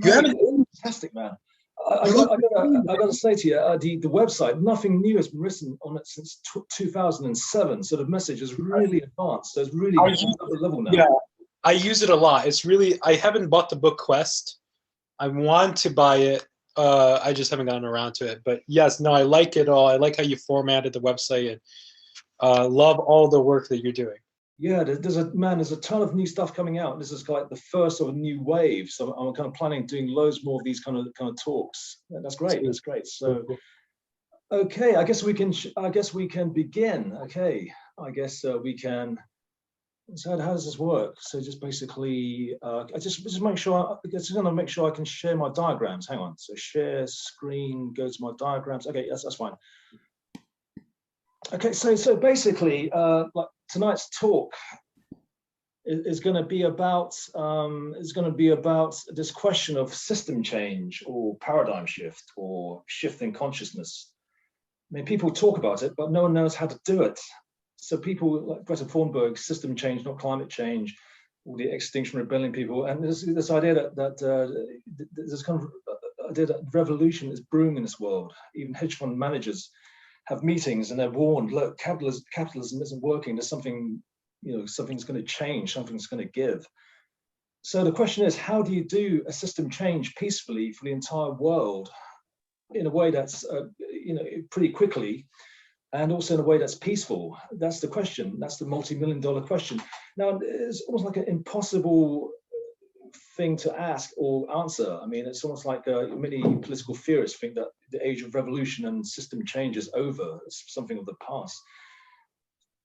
You haven't. Fantastic, man. I got to say to you, the website, nothing new has been written on it since 2007. So the message is really advanced. So it's really at the level now. Yeah, I use it a lot. It's really, I haven't bought the book Quest. I want to buy it. I just haven't gotten around to it. But yes, no, I like it all. I like how you formatted the website, and love all the work that you're doing. Yeah, there's a ton of new stuff coming out. This is like the first sort of new wave. So I'm kind of planning doing loads more of these kind of talks. That's great. That's great. So, okay, I guess we can begin. Okay, I guess we can. So how does this work? So just basically, I just make sure. I just gonna make sure I can share my diagrams. Hang on. So share screen. Go to my diagrams. Okay, that's fine. Okay, so basically, like tonight's talk is going to be about this question of system change or paradigm shift or shift in consciousness. I mean, people talk about it, but no one knows how to do it. So people like Greta Thunberg, system change, not climate change, all the Extinction Rebellion people, and there's this idea that there's kind of idea that revolution is brewing in this world. Even hedge fund managers have meetings and they're warned, look, capitalism isn't working. There's something, something's going to change, something's going to give. So the question is, how do you do a system change peacefully for the entire world in a way that's, pretty quickly, and also in a way that's peaceful? That's the question. That's the multi-million-dollar question. Now, it's almost like an impossible thing to ask or answer. I mean, it's almost like many political theorists think that the age of revolution and system change is over. It's something of the past.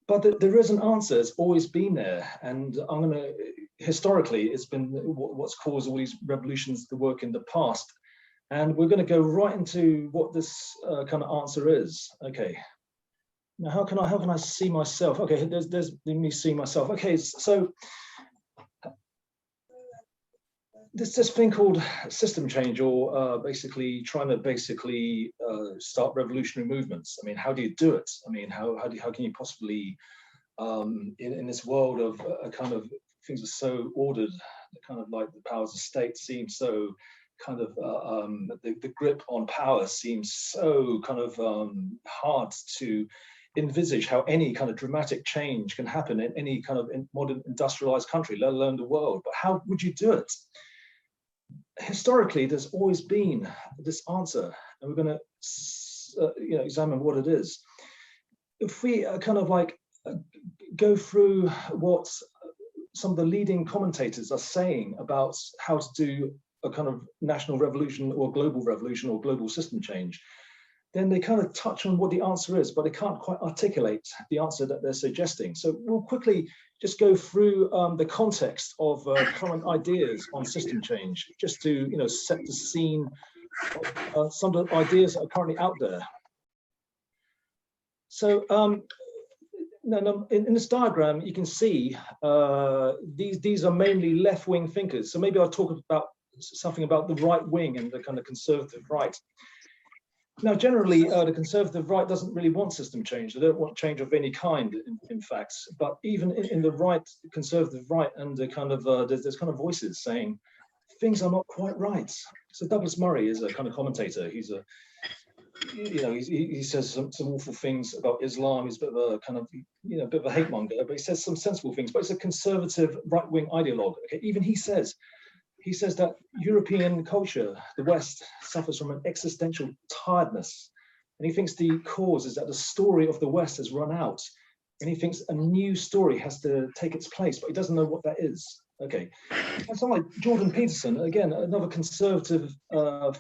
But there is an answer. It's always been there. And historically, it's been what's caused all these revolutions to work in the past. And we're going to go right into what this kind of answer is. Okay. Now, how can I see myself? Okay, there's me see myself. Okay, so this thing called system change, or basically trying to start revolutionary movements. I mean, how do you do it? I mean, how can you possibly in this world of a kind of things are so ordered, kind of like the powers of state seem so kind of the grip on power seems so kind of hard to envisage how any kind of dramatic change can happen in any kind of modern industrialized country, let alone the world. But how would you do it? Historically, there's always been this answer, and we're going to examine what it is. If we kind of like go through what some of the leading commentators are saying about how to do a kind of national revolution or global system change, then they kind of touch on what the answer is, but they can't quite articulate the answer that they're suggesting. So we'll quickly just go through the context of current ideas on system change, just to set the scene of some of the ideas that are currently out there. So in this diagram, you can see these are mainly left-wing thinkers. So maybe I'll talk about something about the right wing and the kind of conservative right. Now, generally, the conservative right doesn't really want system change. They don't want change of any kind, in fact. But even in the right, conservative right, and the kind of there's kind of voices saying things are not quite right. So Douglas Murray is a kind of commentator. He's a, he says some awful things about Islam. He's a bit of a kind of a bit of a hate monger, but he says some sensible things. But it's a conservative right-wing ideologue. Okay, even he says that European culture, the West, suffers from an existential tiredness. And he thinks the cause is that the story of the West has run out. And he thinks a new story has to take its place, but he doesn't know what that is. Okay. And someone like Jordan Peterson, again, another conservative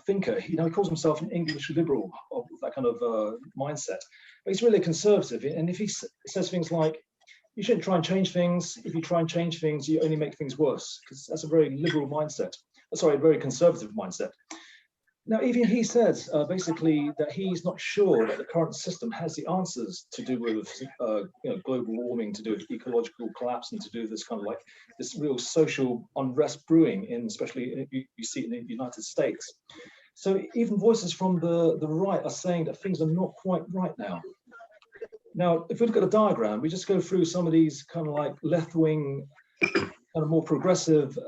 thinker, he calls himself an English liberal of that kind of mindset. But he's really a conservative. And if he says things like, you shouldn't try and change things. If you try and change things, you only make things worse, because that's a very liberal mindset. Sorry, a very conservative mindset. Now, even he says basically that he's not sure that the current system has the answers to do with global warming, to do with ecological collapse, and to do with this kind of like this real social unrest brewing especially you see it in the United States. So even voices from the right are saying that things are not quite right now. Now, if we look at a diagram, we just go through some of these kind of like left-wing kind of more progressive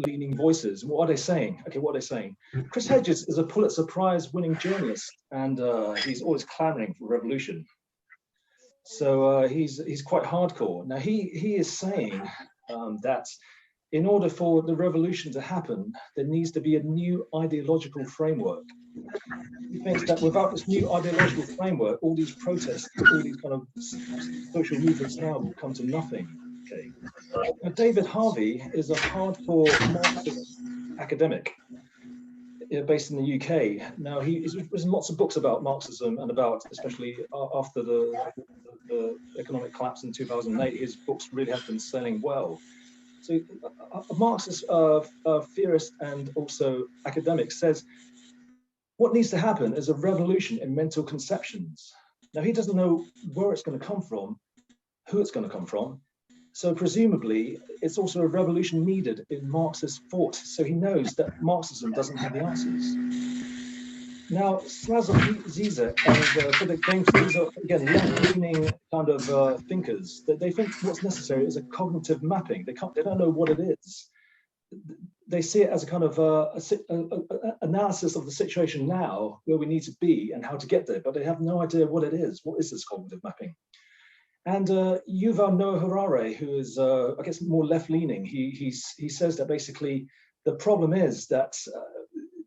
leaning voices. And what are they saying? Okay, what are they saying? Chris Hedges is a Pulitzer Prize winning journalist, and he's always clamoring for revolution. So he's quite hardcore. Now he is saying that in order for the revolution to happen, there needs to be a new ideological framework. He thinks that without this new ideological framework, all these protests, all these kind of social movements now will come to nothing. Okay. Now, David Harvey is a hardcore Marxist academic based in the UK. Now, he's written lots of books about Marxism and about, especially after the economic collapse in 2008, his books really have been selling well. So a Marxist theorist and also academic says, what needs to happen is a revolution in mental conceptions. Now, he doesn't know where it's going to come from, who it's going to come from. So presumably, it's also a revolution needed in Marxist thought. So he knows that Marxism doesn't have the answers. Now, Slavoj Zizek and Philip James, these are, again, left-leaning kind of thinkers. They think what's necessary is a cognitive mapping. They don't know what it is. They see it as a kind of analysis of the situation now, where we need to be and how to get there, but they have no idea what it is. What is this cognitive mapping? And Yuval Noah Harari, who is, I guess, more left-leaning, he says that basically the problem is that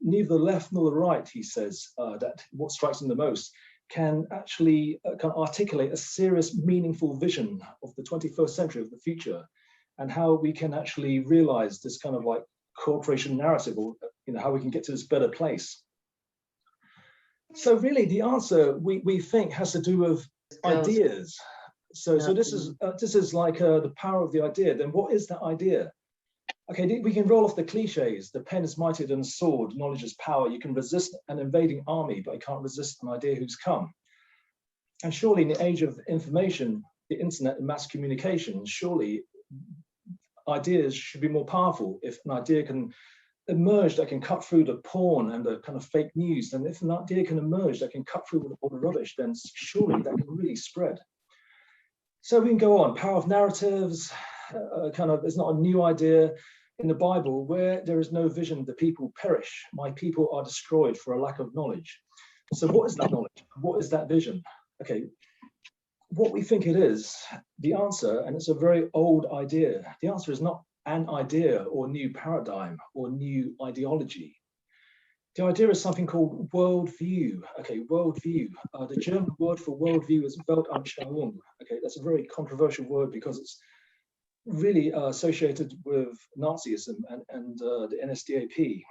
neither the left nor the right, he says, that what strikes him the most, can actually kind of articulate a serious, meaningful vision of the 21st century, of the future, and how we can actually realize this kind of like cooperation narrative, or how we can get to this better place. So really, the answer we think has to do with ideas. So this is like the power of the idea. Then what is that idea? Okay, we can roll off the cliches. The pen is mightier than the sword. Knowledge is power. You can resist an invading army, but you can't resist an idea who's come. And surely, in the age of information, the internet, and mass communication, surely ideas should be more powerful. If an idea can emerge that can cut through the porn and the kind of fake news, then if an idea can emerge that can cut through all the rubbish, then surely that can really spread. So we can go on. Power of narratives, it's not a new idea. In the Bible, where there is no vision, the people perish. My people are destroyed for a lack of knowledge. So what is that knowledge? What is that vision? Okay, what we think it is, the answer, and it's a very old idea, the answer is not an idea or new paradigm or new ideology. The idea is something called worldview. Okay, worldview. The German word for worldview is Weltanschauung. Okay, that's a very controversial word because it's really associated with Nazism and the NSDAP.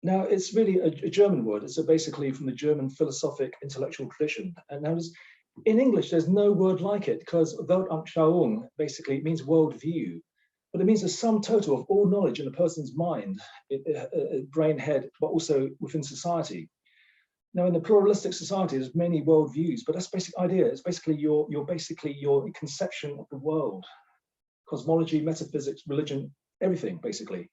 Now, it's really a German word. It's basically from the German philosophic intellectual tradition. And now, in English, there's no word like it because Weltanschauung basically means worldview, but it means the sum total of all knowledge in a person's mind, brain, head, but also within society. Now, in the pluralistic society, there's many worldviews, but that's the basic idea. It's basically your conception of the world. Cosmology, metaphysics, religion, everything, basically.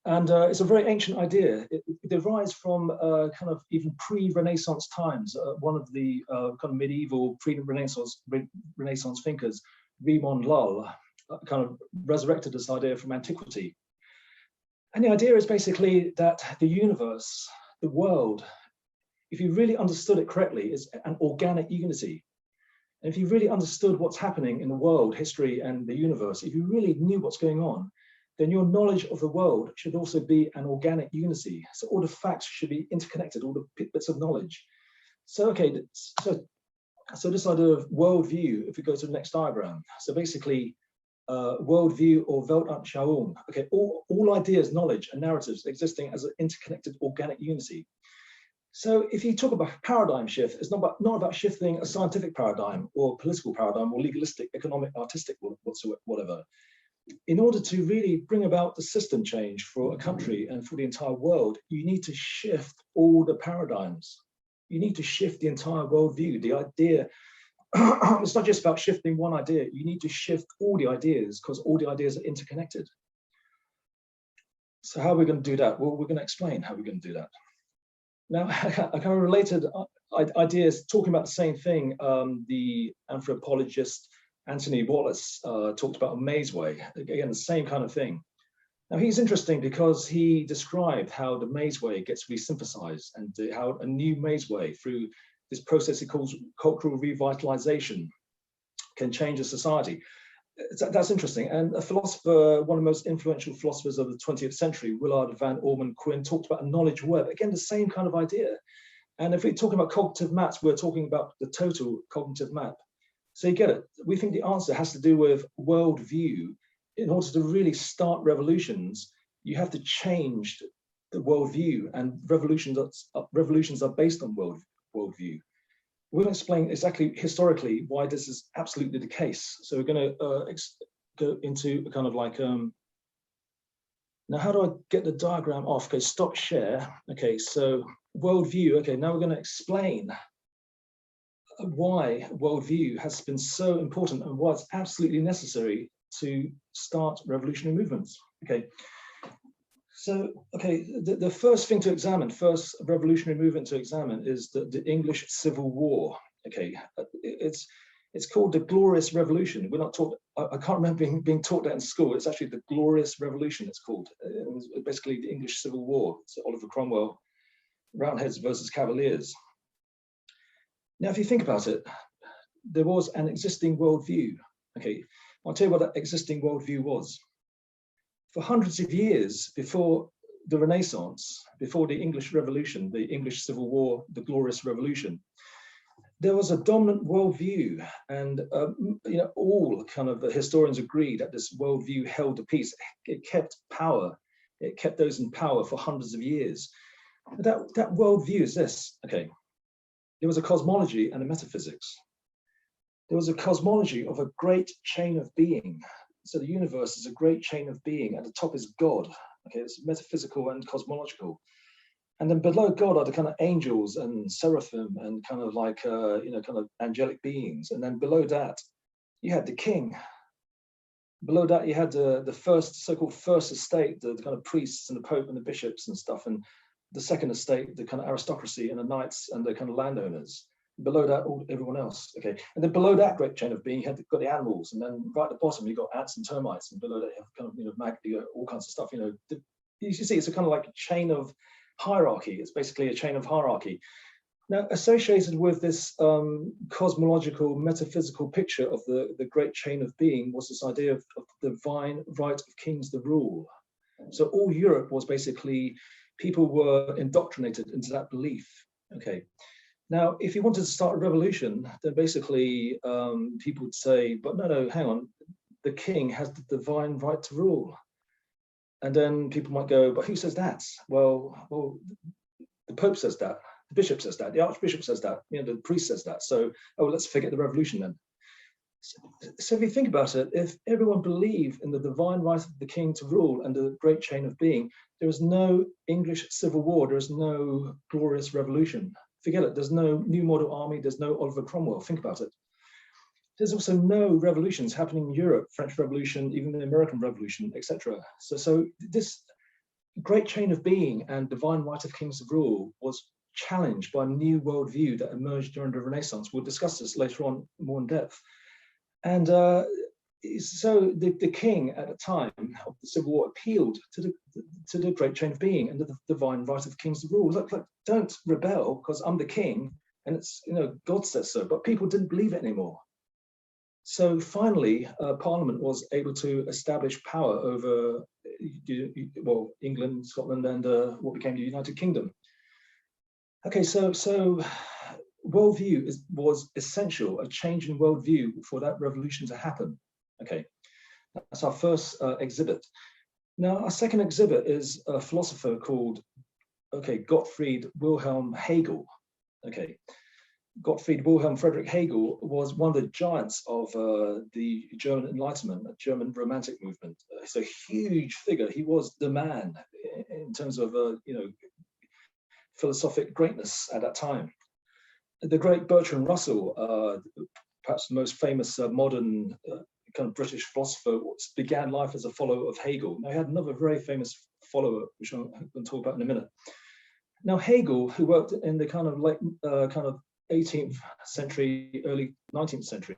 And it's a very ancient idea. It derives from kind of even pre-Renaissance times. One of the kind of medieval pre-Renaissance thinkers, Raymond Lull, kind of resurrected this idea from antiquity. And the idea is basically that the universe, the world, if you really understood it correctly, is an organic unity. And if you really understood what's happening in the world, history, and the universe, if you really knew what's going on, then your knowledge of the world should also be an organic unity. So all the facts should be interconnected, all the bits of knowledge. So, okay, so this idea of worldview, if we go to the next diagram, so basically worldview or Weltanschauung, okay, all ideas, knowledge, and narratives existing as an interconnected organic unity. So if you talk about paradigm shift, it's not about shifting a scientific paradigm or political paradigm or legalistic, economic, artistic, whatever. In order to really bring about the system change for a country and for the entire world, you need to shift all the paradigms. You need to shift the entire worldview. The idea, it's not just about shifting one idea. You need to shift all the ideas because all the ideas are interconnected. So how are we going to do that? Well, we're going to explain how we're going to do that. Now, a kind of related ideas talking about the same thing, the anthropologist Anthony Wallace talked about a mazeway. Again, the same kind of thing. Now, he's interesting because he described how the mazeway gets resynthesized and how a new mazeway through this process he calls cultural revitalization can change a society. That's interesting. And a philosopher, one of the most influential philosophers of the 20th century, Willard Van Orman Quinn, talked about a knowledge web. Again, the same kind of idea. And if we're talking about cognitive maps, we're talking about the total cognitive map. So you get it. We think the answer has to do with worldview. In order to really start revolutions, you have to change the worldview, and revolutions are based on worldview. We'll explain exactly historically why this is absolutely the case. So we're going to go into a kind of like, now how do I get the diagram off? Okay, stop share. Okay, so worldview. Okay, now we're going to explain why worldview has been so important and why it's absolutely necessary to start revolutionary movements. Okay, so the first thing to examine, first revolutionary movement to examine, is the English Civil War. Okay, it's called the Glorious Revolution. We're not taught. I can't remember being taught that in school. It's actually the Glorious Revolution. It's called. It was basically the English Civil War. So Oliver Cromwell, Roundheads versus Cavaliers. Now, if you think about it, there was an existing worldview. Okay, I'll tell you what that existing worldview was. For hundreds of years before the Renaissance, before the English Revolution, the English Civil War, the Glorious Revolution, there was a dominant worldview, and all kind of historians agree that this worldview held the peace. It kept power. It kept those in power for hundreds of years. That worldview is this. Okay, there was a cosmology and a metaphysics. There was a cosmology of a great chain of being. So the universe is a great chain of being. At the top is God. Okay, it's metaphysical and cosmological. And then below God are the kind of angels and seraphim and kind of like, kind of angelic beings. And then below that, you had the king. Below that, you had the first, so-called first estate, the kind of priests and the pope and the bishops and stuff. And the second estate, the kind of aristocracy and the knights and the kind of landowners. Below that, everyone else. Okay, and then below that great chain of being, you got the animals, and then right at the bottom, you got ants and termites, and below that, you have kind of all kinds of stuff. You see, it's a kind of like a chain of hierarchy. It's basically a chain of hierarchy. Now, associated with this cosmological, metaphysical picture of the great chain of being was this idea of the divine right of kings to rule. So all Europe was basically, people were indoctrinated into that belief. Okay. Now, if you wanted to start a revolution, then basically people would say, but no, hang on, the king has the divine right to rule. And then people might go, but who says that? Well, the Pope says that, the bishop says that, the archbishop says that, the priest says that. So, let's forget the revolution then. So if you think about it, if everyone believed in the divine right of the king to rule and the great chain of being, there is no English Civil War, there is no glorious revolution. Forget it, there's no new model army, there's no Oliver Cromwell, think about it. There's also no revolutions happening in Europe, French Revolution, even the American Revolution, etc. So this great chain of being and divine right of kings to rule was challenged by a new worldview that emerged during the Renaissance. We'll discuss this later on more in depth. And so the king at the time of the Civil War appealed to the great chain of being and the divine right of kings to rule. Look, don't rebel because I'm the king and it's, God says so, but people didn't believe it anymore. So finally, Parliament was able to establish power over, England, Scotland, and what became the United Kingdom. Okay, so worldview was essential, a change in worldview for that revolution to happen. Okay, that's our first exhibit. Now, our second exhibit is a philosopher called, Gottfried Wilhelm Hegel. Okay, Gottfried Wilhelm Friedrich Hegel was one of the giants of the German Enlightenment, the German Romantic movement. He's a huge figure. He was the man in terms of, philosophic greatness at that time. The great Bertrand Russell, perhaps the most famous modern kind of British philosopher, began life as a follower of Hegel. Now, he had another very famous follower, which I'm going to talk about in a minute. Now, Hegel, who worked in the kind of late 18th century, early 19th century,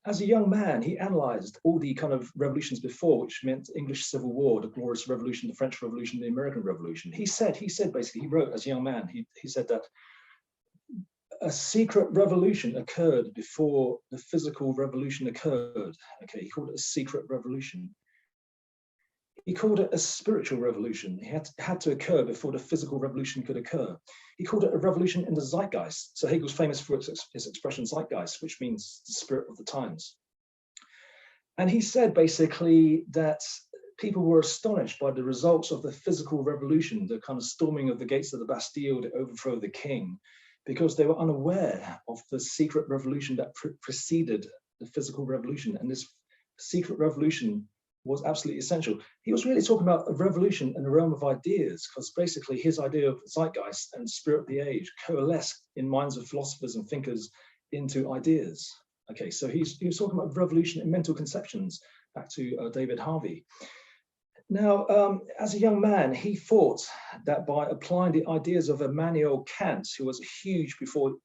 As a young man, he analyzed all the kind of revolutions before, which meant English Civil War, the Glorious Revolution, the French Revolution, the American Revolution. He said basically, he wrote as a young man, he said that a secret revolution occurred before the physical revolution occurred. Okay, he called it a secret revolution. He called it a spiritual revolution. It had to occur before the physical revolution could occur. He called it a revolution in the Zeitgeist. So Hegel's famous for his expression Zeitgeist, which means the spirit of the times. And he said basically that people were astonished by the results of the physical revolution, the kind of storming of the gates of the Bastille to overthrow the king, because they were unaware of the secret revolution that preceded the physical revolution. And this secret revolution was absolutely essential. He was really talking about a revolution in the realm of ideas, because basically his idea of zeitgeist and spirit of the age coalesced in minds of philosophers and thinkers into ideas. Okay, so he was talking about revolution in mental conceptions, back to David Harvey. Now, as a young man, he thought that by applying the ideas of Immanuel Kant, who was huge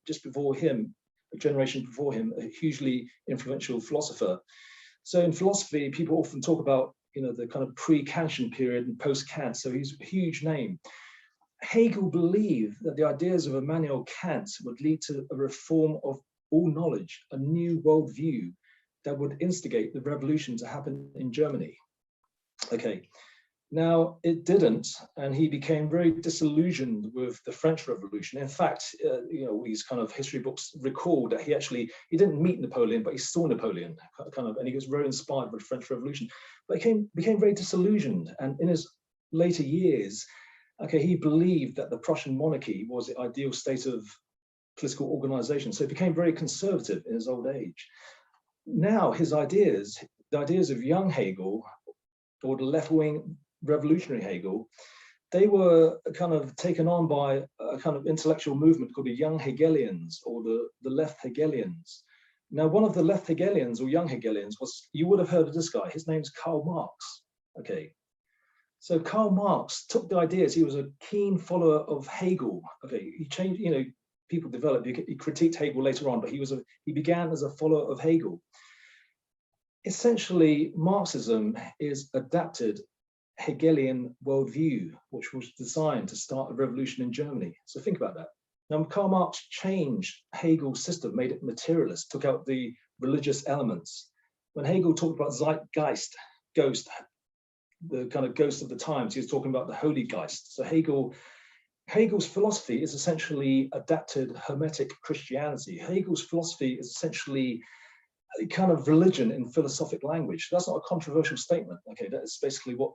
just before him, a generation before him, a hugely influential philosopher. So in philosophy, people often talk about, the kind of pre-Kantian period and post-Kant. So he's a huge name. Hegel believed that the ideas of Immanuel Kant would lead to a reform of all knowledge, a new worldview that would instigate the revolution to happen in Germany. Okay, now it didn't, and he became very disillusioned with the French Revolution. In fact, these kind of history books record that he didn't meet Napoleon, but he saw Napoleon, and he was very inspired by the French Revolution. But he became very disillusioned, and in his later years, he believed that the Prussian monarchy was the ideal state of political organization. So he became very conservative in his old age. Now his ideas, the ideas of young Hegel, or the left-wing revolutionary Hegel, they were kind of taken on by a kind of intellectual movement called the Young Hegelians, or the left Hegelians. Now, one of the left Hegelians or young Hegelians was, you would have heard of this guy, his name's Karl Marx. Okay, so Karl Marx took the ideas, he was a keen follower of Hegel. Okay, he changed, people developed, he critiqued Hegel later on, but he began as a follower of Hegel. Essentially, Marxism is adapted Hegelian worldview, which was designed to start a revolution in Germany. So think about that. Now, Karl Marx changed Hegel's system, made it materialist, took out the religious elements. When Hegel talked about Zeitgeist, ghost, the kind of ghost of the times, he was talking about the Holy Geist. So Hegel's philosophy is essentially adapted Hermetic Christianity. Hegel's philosophy is essentially a kind of religion in philosophic language. That's not a controversial statement. Okay, that is basically what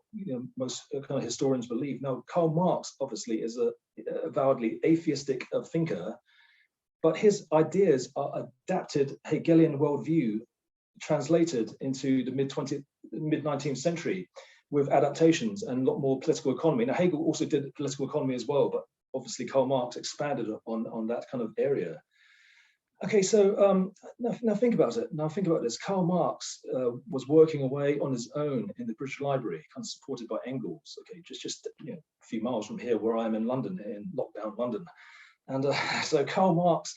most kind of historians believe. Now, Karl Marx obviously is a avowedly atheistic thinker, but his ideas are adapted Hegelian worldview translated into the mid-19th century with adaptations and a lot more political economy. Now, Hegel also did political economy as well, but obviously Karl Marx expanded on that kind of area. Okay, so now think about it. Now think about this. Karl Marx was working away on his own in the British Library, kind of supported by Engels. Okay, just a few miles from here, where I am in London, in lockdown London. And so Karl Marx,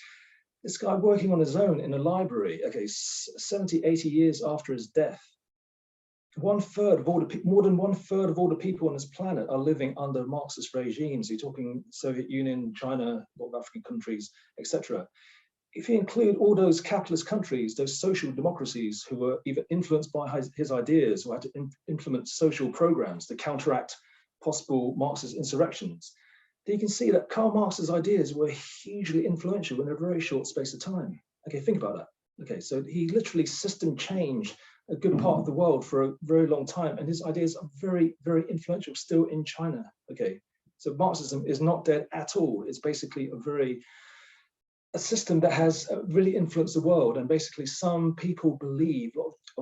this guy working on his own in a library. Okay, 70, 80 years after his death, more than one third of all the people on this planet are living under Marxist regimes. You're talking Soviet Union, China, a lot of African countries, etc. If you include all those capitalist countries, those social democracies who were either influenced by his ideas or had to implement social programs to counteract possible Marxist insurrections, then you can see that Karl Marx's ideas were hugely influential in a very short space of time. Okay, think about that. Okay, so he literally system changed a good part of the world for a very long time, and his ideas are very, very influential still in China. Okay, so Marxism is not dead at all. It's basically a system that has really influenced the world, and basically some people believe,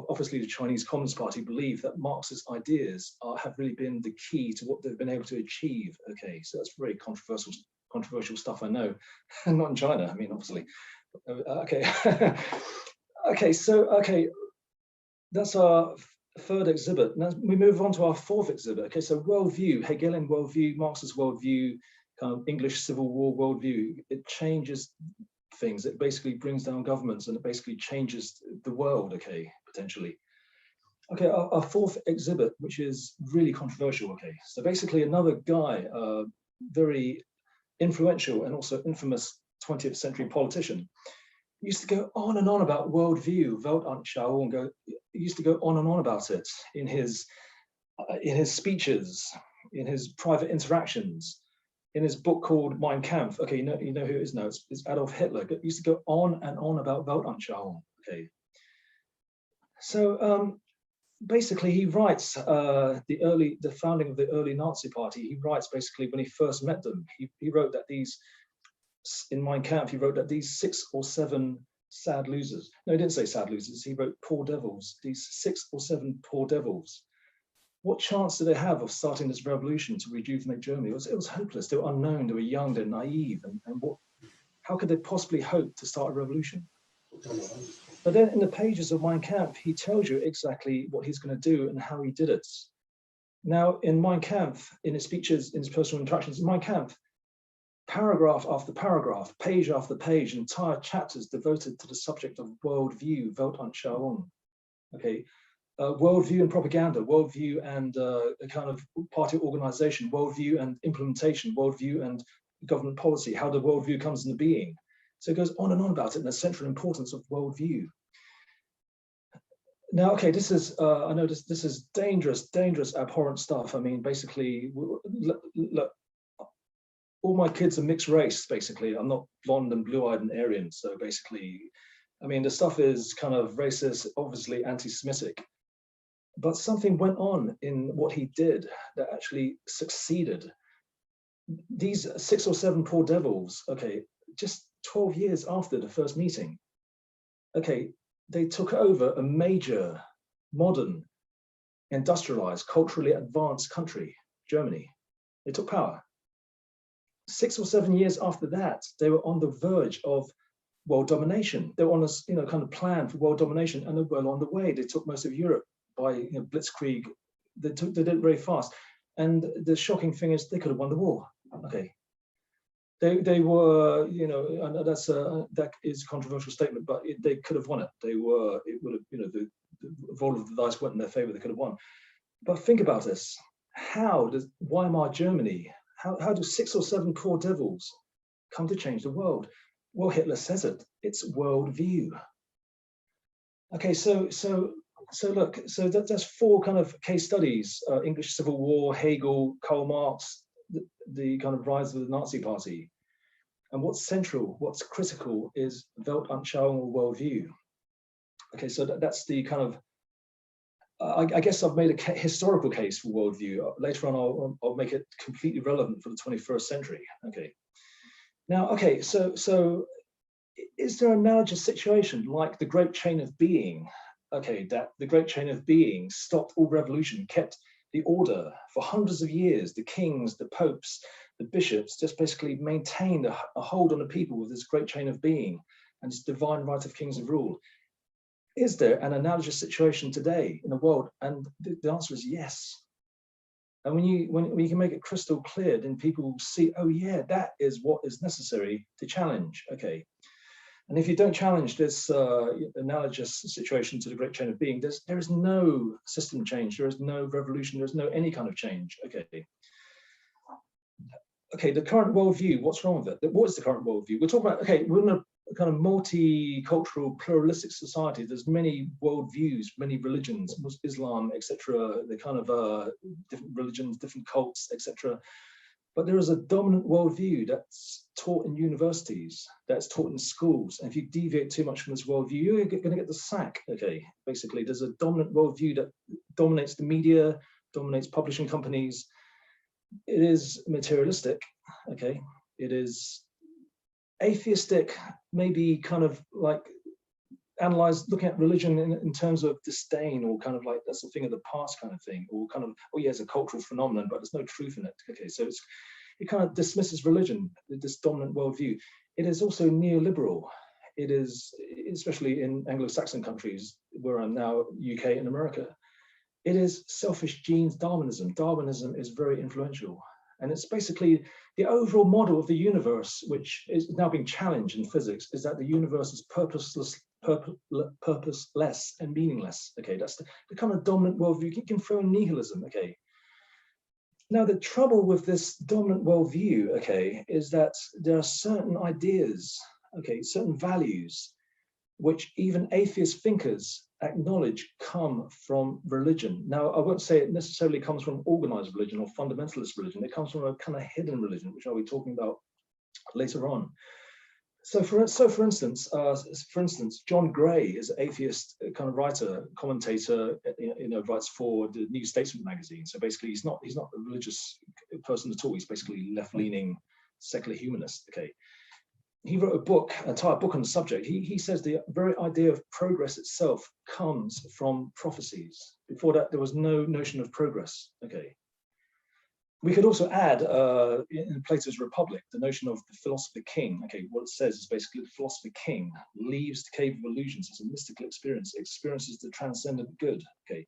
obviously the Chinese Communist Party believe, that Marx's ideas have really been the key to what they've been able to achieve. Okay, so that's very controversial stuff, I know, and not in China, I mean, obviously. Okay, okay, that's our third exhibit. Now we move on to our fourth exhibit. Okay, so worldview, Hegelian worldview, Marxist worldview, kind of English Civil War worldview. It changes things. It basically brings down governments and it basically changes the world, okay, potentially. Okay, our fourth exhibit, which is really controversial, okay. So basically another guy, very influential and also infamous 20th century politician, used to go on and on about worldview, Weltanschauung, he used to go on and on about it in his speeches, in his private interactions, in his book called Mein Kampf. Okay, you know who it is now, it's Adolf Hitler. He used to go on and on about Weltanschauung, okay. So basically he writes the founding of the early Nazi party, he writes basically when he first met them, he wrote that in Mein Kampf, he wrote that these 6 or 7 sad losers, no, he didn't say sad losers, he wrote poor devils, these 6 or 7 poor devils, what chance did they have of starting this revolution to rejuvenate Germany? It was hopeless, they were unknown, they were young, they're naive, and how could they possibly hope to start a revolution? But then in the pages of Mein Kampf, he tells you exactly what he's going to do and how he did it. Now, in Mein Kampf, in his speeches, in his personal interactions, in Mein Kampf, paragraph after paragraph, page after page, entire chapters devoted to the subject of worldview, Weltanschauung. Okay, worldview and propaganda, worldview and a kind of party organization, worldview and implementation, worldview and government policy, how the worldview comes into being. So it goes on and on about it and the central importance of worldview. Now, okay, this is, I know this is dangerous, abhorrent stuff. I mean, basically, look, all my kids are mixed race, basically. I'm not blonde and blue-eyed and Aryan. So basically, I mean, the stuff is kind of racist, obviously anti-Semitic. But something went on in what he did that actually succeeded. These 6 or 7 poor devils, okay, just 12 years after the first meeting, okay, they took over a major, modern, industrialized, culturally advanced country, Germany. They took power. 6 or 7 years after that, they were on the verge of world domination. They were on a kind of plan for world domination, and they were well on the way. They took most of Europe by blitzkrieg. They did it very fast. And the shocking thing is they could have won the war. Okay. They were, and that is a controversial statement, but they could have won it. It would have, the roll of the dice went in their favor, they could have won. But think about this. How does Weimar Germany, how do 6 or 7 poor devils come to change the world? Well, Hitler says it, it's worldview. Okay, so look, so that's 4 kind of case studies, English Civil War, Hegel, Karl Marx, the kind of rise of the Nazi party. And what's central, what's critical is Weltanschauung or worldview. Okay, so that's the kind of, I guess I've made a historical case for worldview. Later on, I'll make it completely relevant for the 21st century. Okay. Now, okay, so is there an analogous situation like the Great Chain of Being? Okay, that the Great Chain of Being stopped all revolution, kept the order for hundreds of years. The kings, the popes, the bishops just basically maintained a hold on the people with this great chain of being and this divine right of kings of rule. Is there an analogous situation today in the world? And the answer is yes. And when you can make it crystal clear, then people see, oh yeah, that is what is necessary to challenge. Okay. And if you don't challenge this analogous situation to the great chain of being, there is no system change, there is no revolution, there is no any kind of change. Okay. Okay, the current worldview, what's wrong with it? What is the current worldview? We're talking about, okay, we're in a kind of multicultural, pluralistic society. There's many worldviews, many religions, Islam, etc. The kind of different religions, different cults, etc. But there is a dominant worldview that's taught in universities, that's taught in schools. And if you deviate too much from this worldview, you're going to get the sack. Okay, basically, there's a dominant worldview that dominates the media, dominates publishing companies. It is materialistic. Okay, it is atheistic, maybe kind of like looking at religion in terms of disdain, or kind of like that's a thing of the past kind of thing, or kind of, oh yeah, it's a cultural phenomenon, but there's no truth in it. Okay, so it kind of dismisses religion, this dominant worldview. It is also neoliberal. It is, especially in Anglo-Saxon countries, where I'm now, UK and America, it is selfish genes Darwinism. Darwinism is very influential. And it's basically the overall model of the universe, which is now being challenged in physics, is that the universe is purposeless and meaningless. Okay, that's the kind of dominant worldview. You can throw in nihilism. Okay. Now the trouble with this dominant worldview, okay, is that there are certain ideas, okay, certain values, which even atheist thinkers acknowledge come from religion. Now, I won't say it necessarily comes from organized religion or fundamentalist religion. It comes from a kind of hidden religion, which I'll be talking about later on. So for instance, John Gray is an atheist kind of writer, commentator, writes for the New Statesman magazine. So basically, he's not a religious person at all. He's basically left-leaning secular humanist. Okay. He wrote an entire book on the subject. He says the very idea of progress itself comes from prophecies. Before that, there was no notion of progress. Okay. We could also add in Plato's Republic the notion of the philosopher king. Okay, what it says is basically the philosopher king leaves the cave of illusions as a mystical experience, experiences the transcendent good. Okay,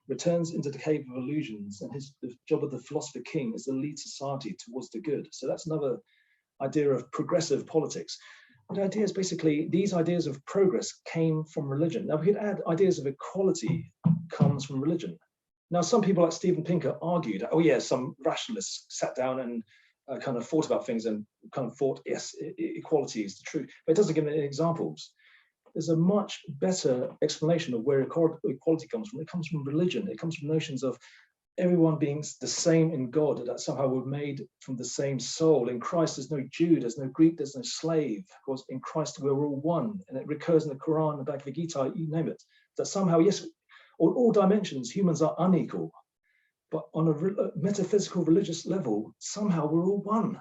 returns into the cave of illusions, and the job of the philosopher king is to lead society towards the good. So that's another idea of progressive politics. The idea is basically these ideas of progress came from religion. Now we could add ideas of equality comes from religion. Now some people like Steven Pinker argued, oh yeah, some rationalists sat down and kind of thought about things and kind of thought, yes, equality is the truth, but it doesn't give any examples. There's a much better explanation of where equality comes from. It comes from religion. It comes from notions of everyone being the same in God, that somehow we're made from the same soul. In Christ, there's no Jew, there's no Greek, there's no slave. Of course, in Christ, we're all one. And it recurs in the Quran, the Bhagavad Gita, you name it. That somehow, yes, on all dimensions, humans are unequal. But on a metaphysical, religious level, somehow we're all one. And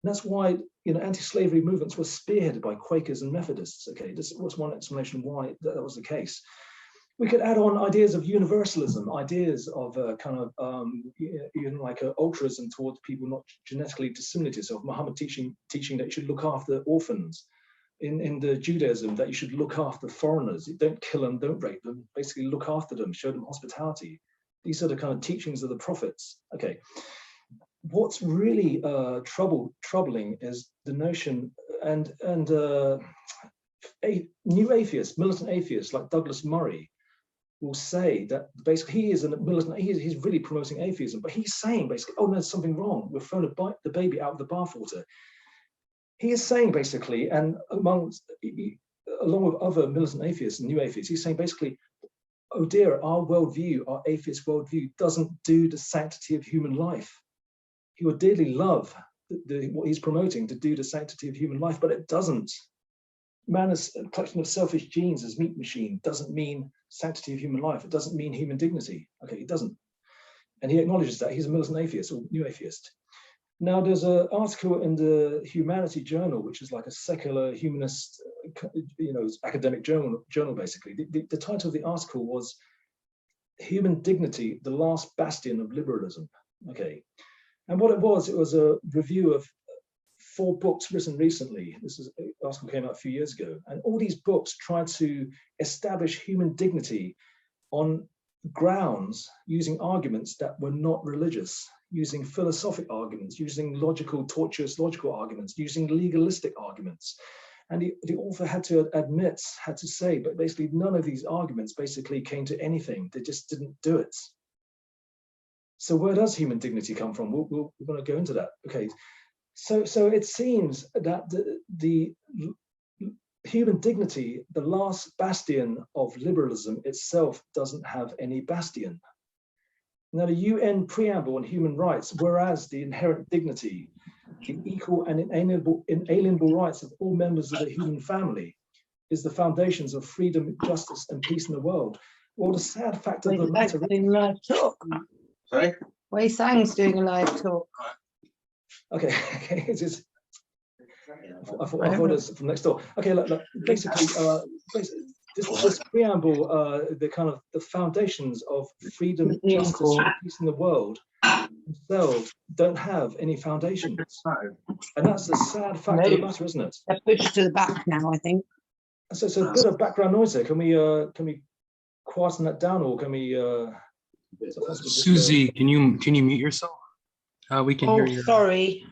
that's why, anti-slavery movements were spearheaded by Quakers and Methodists. Okay, this was one explanation why that was the case. We could add on ideas of universalism, ideas of altruism towards people not genetically dissimilar to yourself. Muhammad teaching that you should look after orphans. In the Judaism, that you should look after foreigners. You don't kill them, don't rape them. Basically, look after them, show them hospitality. These are the kind of teachings of the prophets. Okay. What's really troubling is the notion and new atheists, militant atheists like Douglas Murray, will say that basically he is a militant, he's really promoting atheism, but he's saying basically, oh no, there's something wrong. We're throwing the baby out of the bathwater. He is saying basically, and along with other militant atheists and new atheists, he's saying basically, oh dear, our worldview, our atheist worldview doesn't do the sanctity of human life. He would dearly love what he's promoting to do the sanctity of human life, but it doesn't. Man is a collection of selfish genes as meat machine doesn't mean sanctity of human life. It doesn't mean human dignity. Okay, it doesn't. And he acknowledges that. He's a militant atheist or new atheist. Now, there's an article in the Humanity Journal, which is like a secular humanist, academic journal basically. The title of the article was Human Dignity, the Last Bastion of Liberalism. Okay. And what it was a review of 4 books written recently. This article came out a few years ago. And all these books tried to establish human dignity on grounds using arguments that were not religious, using philosophic arguments, using tortuous logical arguments, using legalistic arguments. And the author had to say, but basically none of these arguments basically came to anything. They just didn't do it. So where does human dignity come from? We're going to go into that. Okay. So it seems that the human dignity, the last bastion of liberalism itself, doesn't have any bastion. Now, the UN preamble on human rights, whereas the inherent dignity, the equal and inalienable rights of all members of the human family, is the foundations of freedom, justice, and peace in the world. Well, the sad fact of the matter is... doing live talk. Sorry? Wai Tsang's doing a live talk. Okay. I thought it was from next door. Okay, look basically, this preamble, the foundations of freedom, justice, and peace in the world themselves don't have any foundations, and that's the sad fact of the matter, isn't it? They're pushed to the back now, I think. So it's a bit of background noise there. Can we quieten that down, or can we? Susie, can you mute yourself? We can hear Oh, you. sorry.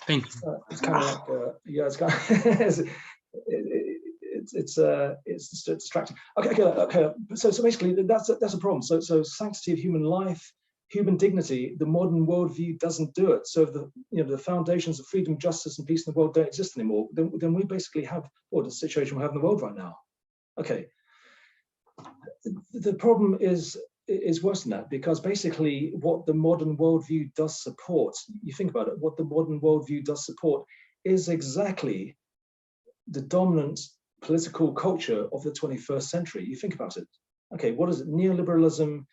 Thank you. It's kind of like, yeah, it's kind of, it's distracting. Okay. So basically, that's a problem. So sanctity of human life, human dignity, the modern worldview doesn't do it. So if the foundations of freedom, justice, and peace in the world don't exist anymore, then we basically have the situation we have in the world right now. Okay. The problem is worse than that, because basically what the modern worldview does support, you think about it, what the modern worldview does support is exactly the dominant political culture of the 21st century. You think about it. Okay, what is it? Neoliberalism.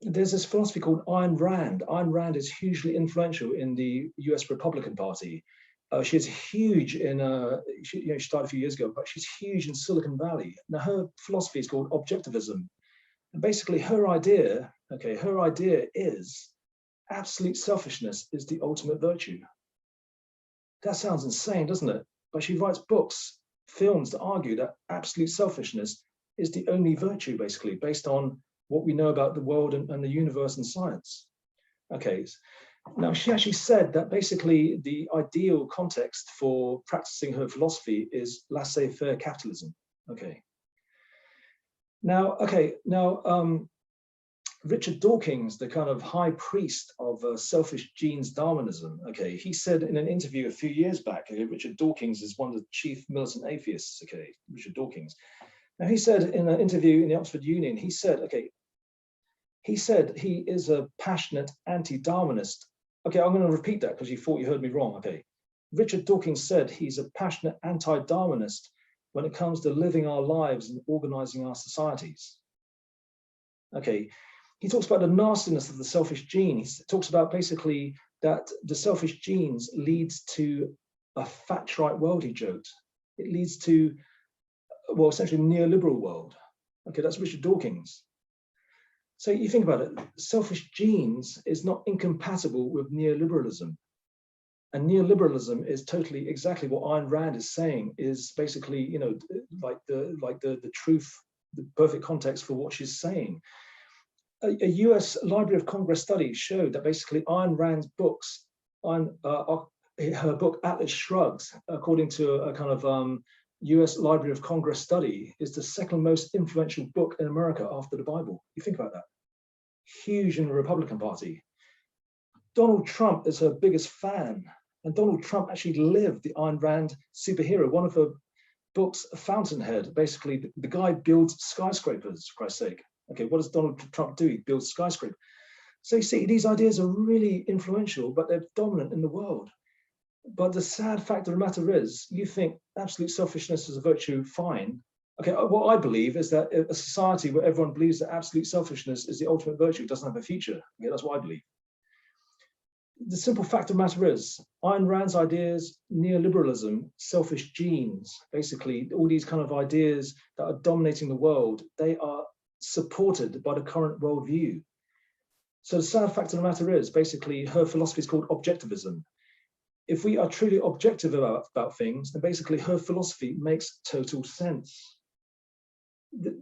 There's this philosophy called Ayn Rand. Ayn Rand is hugely influential in the US Republican Party. She's huge in, she started a few years ago, but she's huge in Silicon Valley. Now her philosophy is called objectivism. And basically her idea is absolute selfishness is the ultimate virtue. That sounds insane, doesn't it? But she writes books, films that argue that absolute selfishness is the only virtue, basically, based on what we know about the world and the universe and science. Okay, now she actually said that basically the ideal context for practicing her philosophy is laissez-faire capitalism. Okay. Now, Richard Dawkins, the kind of high priest of selfish genes Darwinism, okay, he said in an interview a few years back, okay, Richard Dawkins is one of the chief militant atheists, okay, Richard Dawkins. Now he said in an interview in the Oxford Union, he said he is a passionate anti-Darwinist. Okay, I'm going to repeat that because you thought you heard me wrong, okay. Richard Dawkins said he's a passionate anti-Darwinist when it comes to living our lives and organizing our societies. Okay, he talks about the nastiness of the selfish gene. He talks about basically that the selfish genes leads to a fat right world, he joked. It leads to, well, essentially a neoliberal world. Okay, that's Richard Dawkins. So you think about it, selfish genes is not incompatible with neoliberalism. And neoliberalism is totally exactly what Ayn Rand is saying, is basically, like the truth, the perfect context for what she's saying. A US Library of Congress study showed that basically Ayn Rand's books, her book Atlas Shrugged, according to a kind of US Library of Congress study, is the second most influential book in America after the Bible. You think about that. Huge in the Republican Party. Donald Trump is her biggest fan. And Donald Trump actually lived the Ayn Rand superhero. One of her books, Fountainhead, basically the guy builds skyscrapers, for Christ's sake. Okay, what does Donald Trump do? He builds skyscrapers. So you see, these ideas are really influential, but they're dominant in the world. But the sad fact of the matter is, you think absolute selfishness is a virtue, fine. Okay, what I believe is that a society where everyone believes that absolute selfishness is the ultimate virtue doesn't have a future. Okay, that's what I believe. The simple fact of the matter is, Ayn Rand's ideas, neoliberalism, selfish genes, basically all these kind of ideas that are dominating the world, they are supported by the current worldview. So the sad fact of the matter is, basically, her philosophy is called objectivism. If we are truly objective about things, then basically her philosophy makes total sense.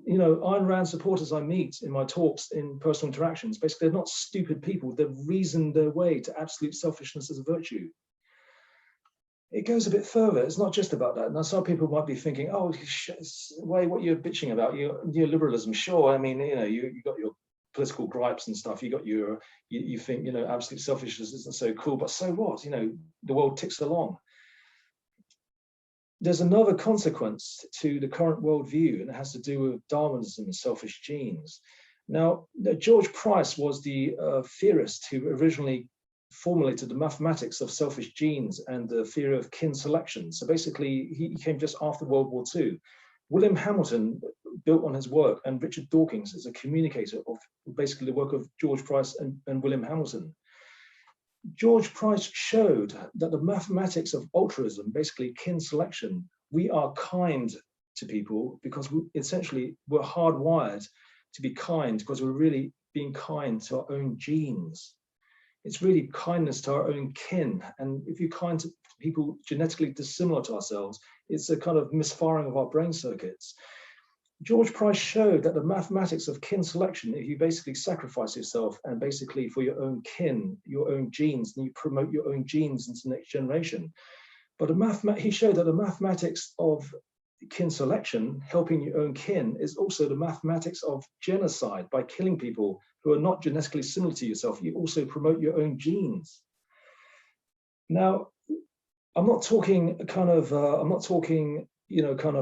Ayn Rand supporters I meet in my talks, in personal interactions, basically they're not stupid people. They've reasoned their way to absolute selfishness as a virtue. It goes a bit further. It's not just about that. Now, some people might be thinking, oh, Wai, what you're bitching about, your neoliberalism, sure. I mean, you got your political gripes and stuff. You got your, you think, absolute selfishness isn't so cool, but so what? The world ticks along. There's another consequence to the current worldview, and it has to do with Darwinism and selfish genes. Now, George Price was the theorist who originally formulated the mathematics of selfish genes and the theory of kin selection. So basically, he came just after World War II. William Hamilton built on his work, and Richard Dawkins is a communicator of basically the work of George Price and William Hamilton. George Price showed that the mathematics of altruism, basically kin selection, we are kind to people because we're hardwired to be kind because we're really being kind to our own genes. It's really kindness to our own kin. And if you're kind to people genetically dissimilar to ourselves, it's a kind of misfiring of our brain circuits. George Price showed that the mathematics of kin selection, if you basically sacrifice yourself and basically for your own kin, your own genes, and you promote your own genes into the next generation. But he showed that the mathematics of kin selection, helping your own kin, is also the mathematics of genocide. By killing people who are not genetically similar to yourself, you also promote your own genes. Now, I'm not talking kind of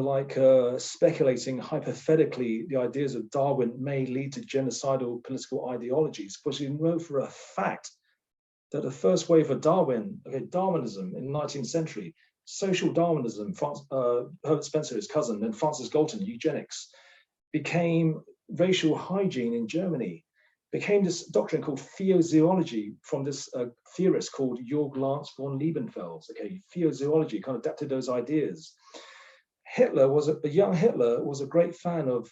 like speculating hypothetically the ideas of Darwin may lead to genocidal political ideologies, because you know for a fact that the first wave of Darwinism in the 19th century, social Darwinism, Herbert Spencer, his cousin, and Francis Galton, eugenics, became racial hygiene in Germany, became this doctrine called theozoology from this theorist called Georg Lance von Liebenfels. Okay, theozoology kind of adapted those ideas. Young Hitler was a great fan of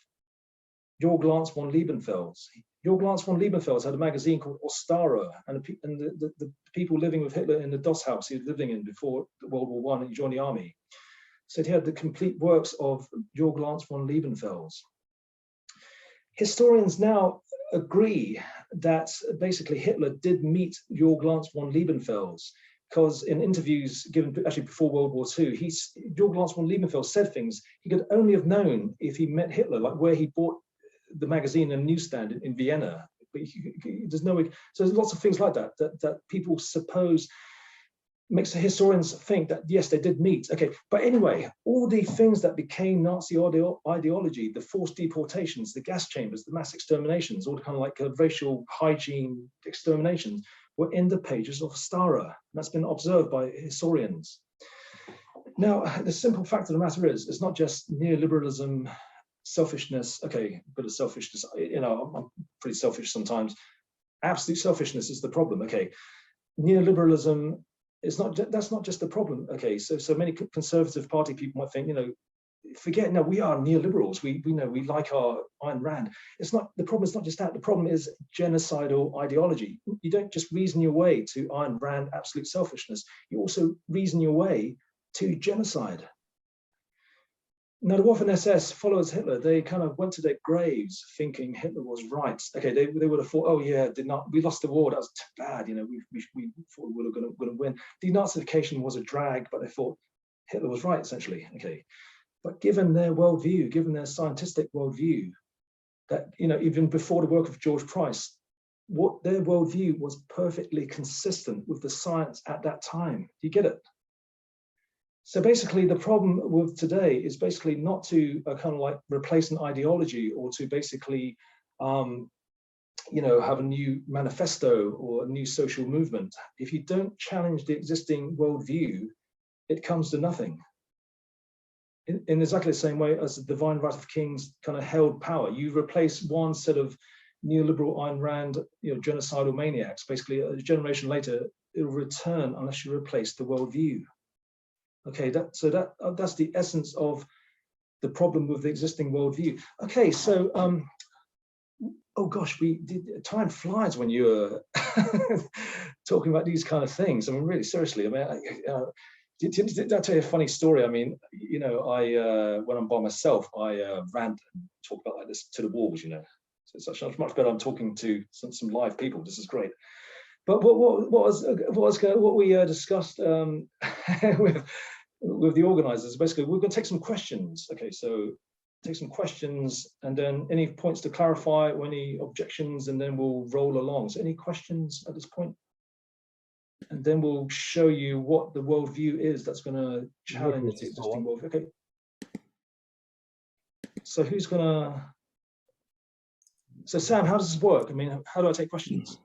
Georg Lance von Liebenfels. Georg Lance von Liebenfels had a magazine called Ostara, and the people living with Hitler in the Doss house he was living in before World War I and he joined the army, said he had the complete works of Georg Lance von Liebenfels. Historians now agree that basically Hitler did meet Georg Lance von Liebenfels, because in interviews given actually before World War II, Georg Lance von Liebenfels said things he could only have known if he met Hitler, like where he bought the magazine in a newsstand in Vienna. But there's no way. So there's lots of things like that people suppose makes the historians think that yes, they did meet. Okay, but anyway, all the things that became Nazi ideology, the forced deportations, the gas chambers, the mass exterminations, all the kind of like racial hygiene exterminations, were in the pages of Stara. That's been observed by historians. Now, the simple fact of the matter is, it's not just neoliberalism, selfishness. Okay, a bit of selfishness. You know, I'm pretty selfish sometimes. Absolute selfishness is the problem. Okay, neoliberalism is not. That's not just the problem. Okay, so many conservative party people might think, you know, forget. No, we are neoliberals. We know we like our Ayn Rand. It's not the problem. Is not just that. The problem is genocidal ideology. You don't just reason your way to Ayn Rand absolute selfishness. You also reason your way to genocide. Now, the Waffen-SS followers Hitler, they kind of went to their graves thinking Hitler was right. Okay, they would have thought, oh yeah, we lost the war, that was too bad, you know, we thought we were going to win. Denazification was a drag, but they thought Hitler was right, essentially. Okay, but given their worldview, given their scientific worldview, that, you know, even before the work of George Price, what their worldview was perfectly consistent with the science at that time. Do you get it? So basically, the problem with today is basically not to kind of like replace an ideology or to basically, you know, have a new manifesto or a new social movement. If you don't challenge the existing worldview, it comes to nothing. In exactly the same way as the divine right of kings kind of held power, you replace one set of neoliberal Ayn Rand, you know, genocidal maniacs. Basically, a generation later, it will return unless you replace the worldview. Okay, that's the essence of the problem with the existing worldview. Okay, so oh gosh, time flies when you're talking about these kind of things. I mean, really seriously. I mean, did I tell you a funny story? I mean, you know, when I'm by myself, I rant and talk about like this to the walls. You know, so it's such much better. I'm talking to some live people. This is great. But what we discussed with the organizers, basically, we're going to take some questions. Okay, so take some questions, and then any points to clarify or any objections, and then we'll roll along. So any questions at this point? And then we'll show you what the worldview is that's going to challenge the existing worldview. Okay. So who's going to... So Sam, how does this work? I mean, how do I take questions?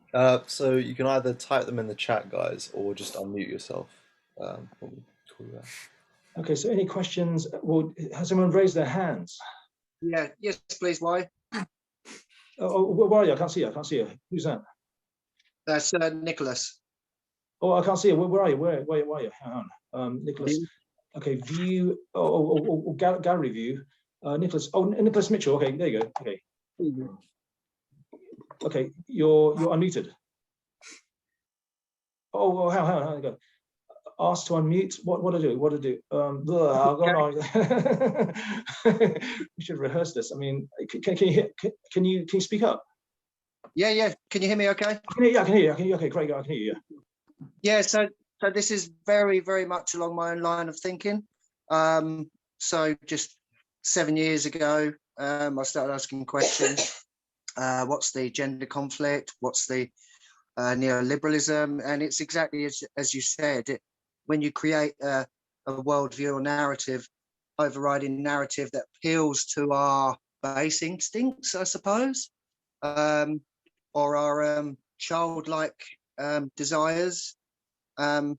So you can either type them in the chat, guys, or just unmute yourself. Okay, so any questions? Well, has anyone raised their hands? Yeah, yes, please, Wai. Oh, where are you? I can't see you. I can't see you. Who's that? That's Nicholas. Oh, I can't see you. Where are you? Where are you? Hang on. Nicholas. Okay, view. Gallery view. Nicholas. Oh, Nicholas Mitchell. Okay, there you go. Okay. Okay, you're unmuted. Oh, how you go? asked to unmute. What do I do? What do I do? We should rehearse this. I mean, can you speak up? Yeah. Can you hear me okay? I can hear you. Okay, great. I can hear you. Yeah, so this is very, very much along my own line of thinking. So just 7 years ago, I started asking questions. What's the gender conflict? What's the neoliberalism? And it's exactly as you said, when you create a worldview or narrative, overriding narrative that appeals to our base instincts, I suppose, or our childlike desires, and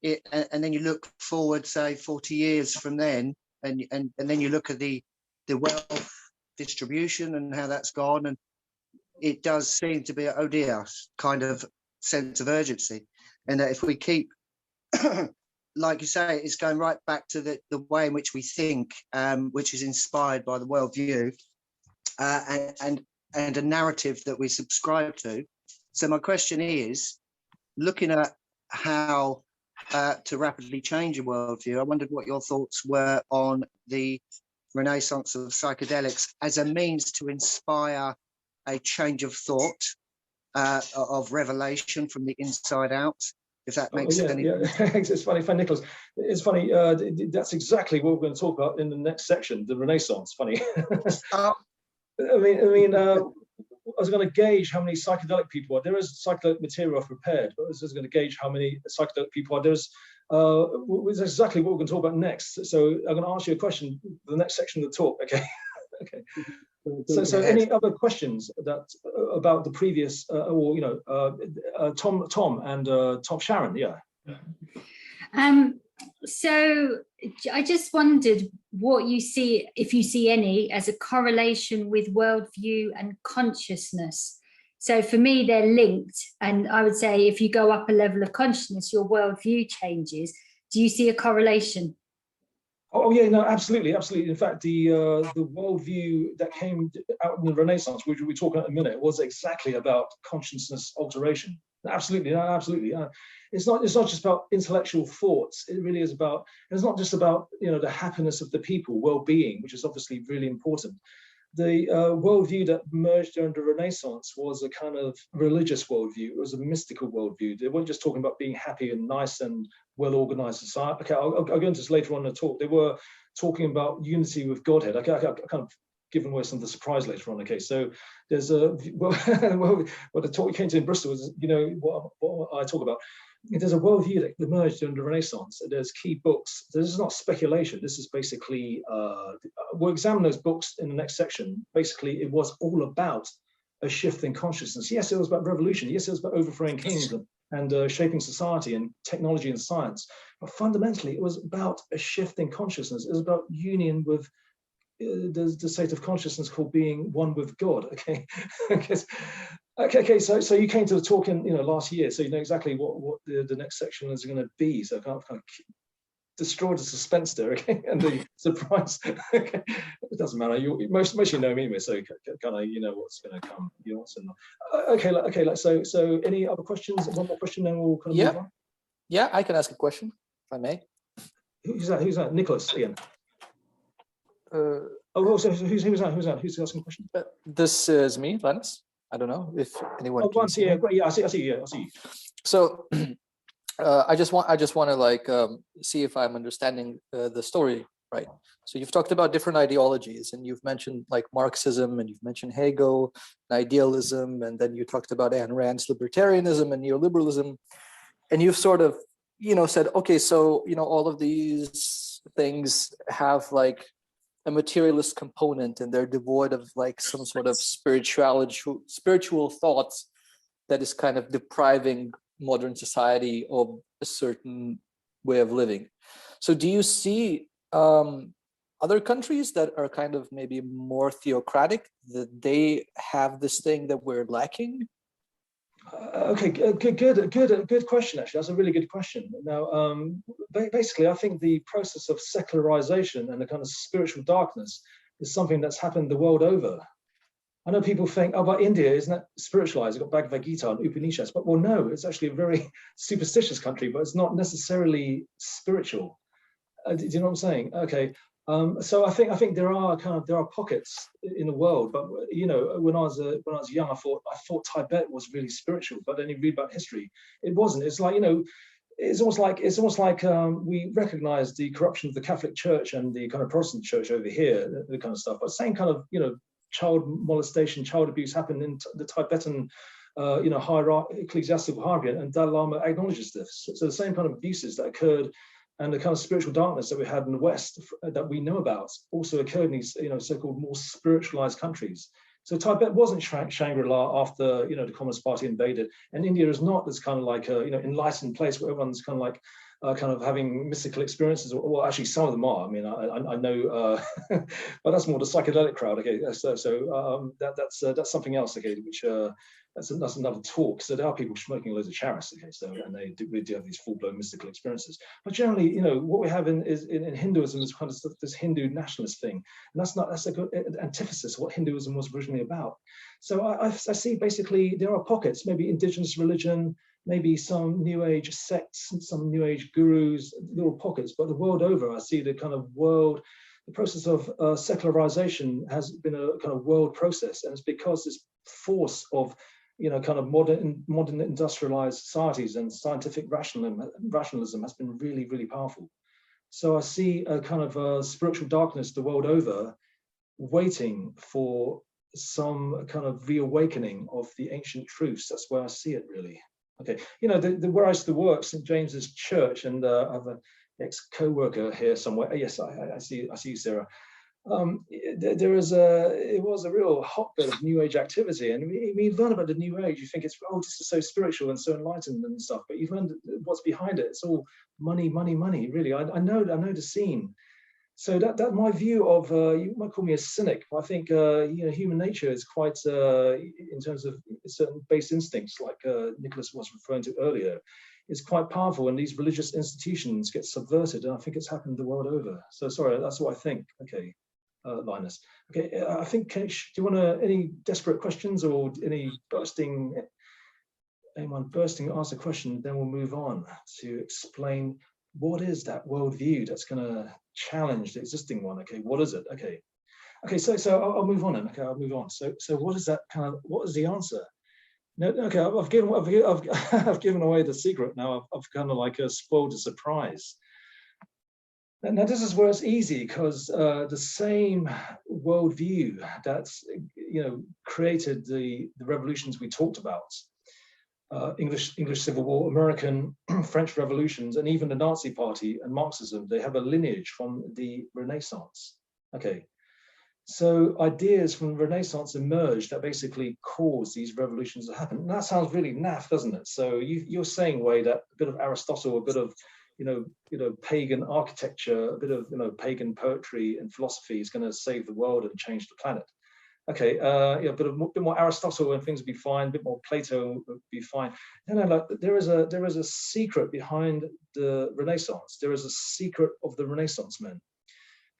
then you look forward, say, 40 years from then, and then you look at the wealth distribution and how that's gone, and it does seem to be an ODS kind of sense of urgency, and that if we keep, like you say, it's going right back to the way in which we think, which is inspired by the worldview, and a narrative that we subscribe to. So my question is, looking at how to rapidly change a worldview, I wondered what your thoughts were on the renaissance of psychedelics as a means to inspire a change of thought, of revelation from the inside out, if that makes any sense. It's funny, Nicholas. It's funny. That's exactly what we're going to talk about in the next section, the Renaissance. Funny. I mean, I was going to gauge how many psychedelic people are. There is psychedelic material I've prepared, but I was going to gauge how many psychedelic people are. There's exactly what we're going to talk about next. So I'm going to ask you a question for the next section of the talk. Okay. Okay. So any other questions about the previous, or Tom and Tom Sharon? Yeah. So I just wondered what you see, if you see any, as a correlation with worldview and consciousness. So for me, they're linked. And I would say if you go up a level of consciousness, your worldview changes. Do you see a correlation? Oh yeah, no, absolutely. In fact, the worldview that came out in the Renaissance, which we'll talk about in a minute, was exactly about consciousness alteration. Absolutely. It's not just about intellectual thoughts. It really is about. It's not just about the happiness of the people, well-being, which is obviously really important. The worldview that emerged during the Renaissance was a kind of religious worldview. It was a mystical worldview. They weren't just talking about being happy and nice and well-organized society. Okay, I'll go into this later on in the talk. They were talking about unity with Godhead. I kind of given away some of the surprise later on. Okay, so there's the talk you came to in Bristol was, what I talk about. There's a worldview that emerged during the Renaissance. There's key books. This is not speculation. This is basically, we'll examine those books in the next section. Basically, it was all about a shift in consciousness. Yes, it was about revolution. Yes, it was about overthrowing kings and shaping society and technology and science. But fundamentally, it was about a shift in consciousness. It was about union with the state of consciousness called being one with God. Okay. Okay. So you came to the talk in last year, so you know exactly what the next section is going to be. So I kind of destroyed the suspense there, okay, and the surprise. Okay, it doesn't matter. Most you know me anyway, so kind of what's going to come. Okay. So any other questions? One more question, then we'll kind of move on. Yeah, I can ask a question if I may. Who's that? Nicholas again. So who's that? Who's asking a question? This is me, Linus. I don't know if anyone. I see you. So I just want to see if I'm understanding the story right. So you've talked about different ideologies, and you've mentioned like Marxism, and you've mentioned Hegel, and idealism, and then you talked about Ayn Rand's libertarianism and neoliberalism, and you've sort of said, okay, so all of these things have like a materialist component, and they're devoid of like some sort of spiritual thoughts that is kind of depriving modern society of a certain way of living. So do you see other countries that are kind of maybe more theocratic, that they have this thing that we're lacking? Okay, good question. Actually, that's a really good question. Now, basically, I think the process of secularization and the kind of spiritual darkness is something that's happened the world over. I know people think, oh, but India, isn't that spiritualized? It's got Bhagavad Gita and Upanishads. But well, no, it's actually a very superstitious country, but it's not necessarily spiritual. Do you know what I'm saying? Okay. So I think there are pockets in the world, but you know, when I was young, I thought Tibet was really spiritual, but then you read about history, it wasn't. It's like, you know, it's almost like we recognize the corruption of the Catholic Church and the kind of Protestant Church over here, the kind of stuff. But same kind of, you know, child molestation, child abuse happened in the Tibetan, you know, ecclesiastical hierarchy, and Dalai Lama acknowledges this. So the same kind of abuses that occurred, and the kind of spiritual darkness that we had in the West that we know about also occurred in these, you know, so-called more spiritualized countries. So Tibet wasn't Shangri-La after, you know, the Communist Party invaded, and India is not this kind of like a, you know, enlightened place where everyone's kind of like kind of having mystical experiences. Well, actually, some of them are. I mean, I know, but that's more the psychedelic crowd. Okay, that's something else. Okay, which that's another talk. So there are people smoking loads of charas. Okay, so and we do have these full-blown mystical experiences. But generally, you know, what we have in Hinduism is kind of this Hindu nationalist thing, and that's a good antithesis of what Hinduism was originally about. So I see basically there are pockets, maybe indigenous religion, maybe some new age sects, some new age gurus, little pockets, but the world over, I see the kind of world, the process of secularization has been a kind of world process. And it's because this force of, you know, kind of modern industrialized societies and scientific rationalism has been really, really powerful. So I see a kind of spiritual darkness the world over, waiting for some kind of reawakening of the ancient truths. That's where I see it really. Okay, you know, where I used to work, St. James's Church, and I have an ex-co-worker here somewhere. Yes, I see you, Sarah. It was a real hotbed of New Age activity, and we learn about the New Age. You think it's, oh, this is so spiritual and so enlightened and stuff, but you learn what's behind it. It's all money, money, money. Really, I know the scene. So that my view of, you might call me a cynic, but I think you know, human nature is quite, in terms of certain base instincts, like Nicholas was referring to earlier, is quite powerful, and these religious institutions get subverted, and I think it's happened the world over. So sorry, that's what I think. Okay, Linus. Okay, I think, do you want any desperate questions or any anyone bursting ask a question, then we'll move on to explain what is that worldview that's going to challenge the existing one. Okay, what is it? Okay, so I'll move on then. Okay, I'll move on. So what is that kind of, what is the answer? No, okay, I've given away the secret now. I've kind of like spoiled the surprise. Now this is where it's easy, because the same worldview that's, you know, created the revolutions we talked about, English Civil War, American, French revolutions, and even the Nazi Party and Marxism, they have a lineage from the Renaissance. Okay, so ideas from the Renaissance emerged that basically caused these revolutions to happen. And that sounds really naff, doesn't it? So you're saying, Wai, that a bit of Aristotle, a bit of you know, pagan architecture, a bit of, you know, pagan poetry and philosophy is going to save the world and change the planet. Okay, yeah, but a bit more Aristotle and things would be fine. A bit more Plato would be fine. No, like, there is a secret behind the Renaissance. There is a secret of the Renaissance men.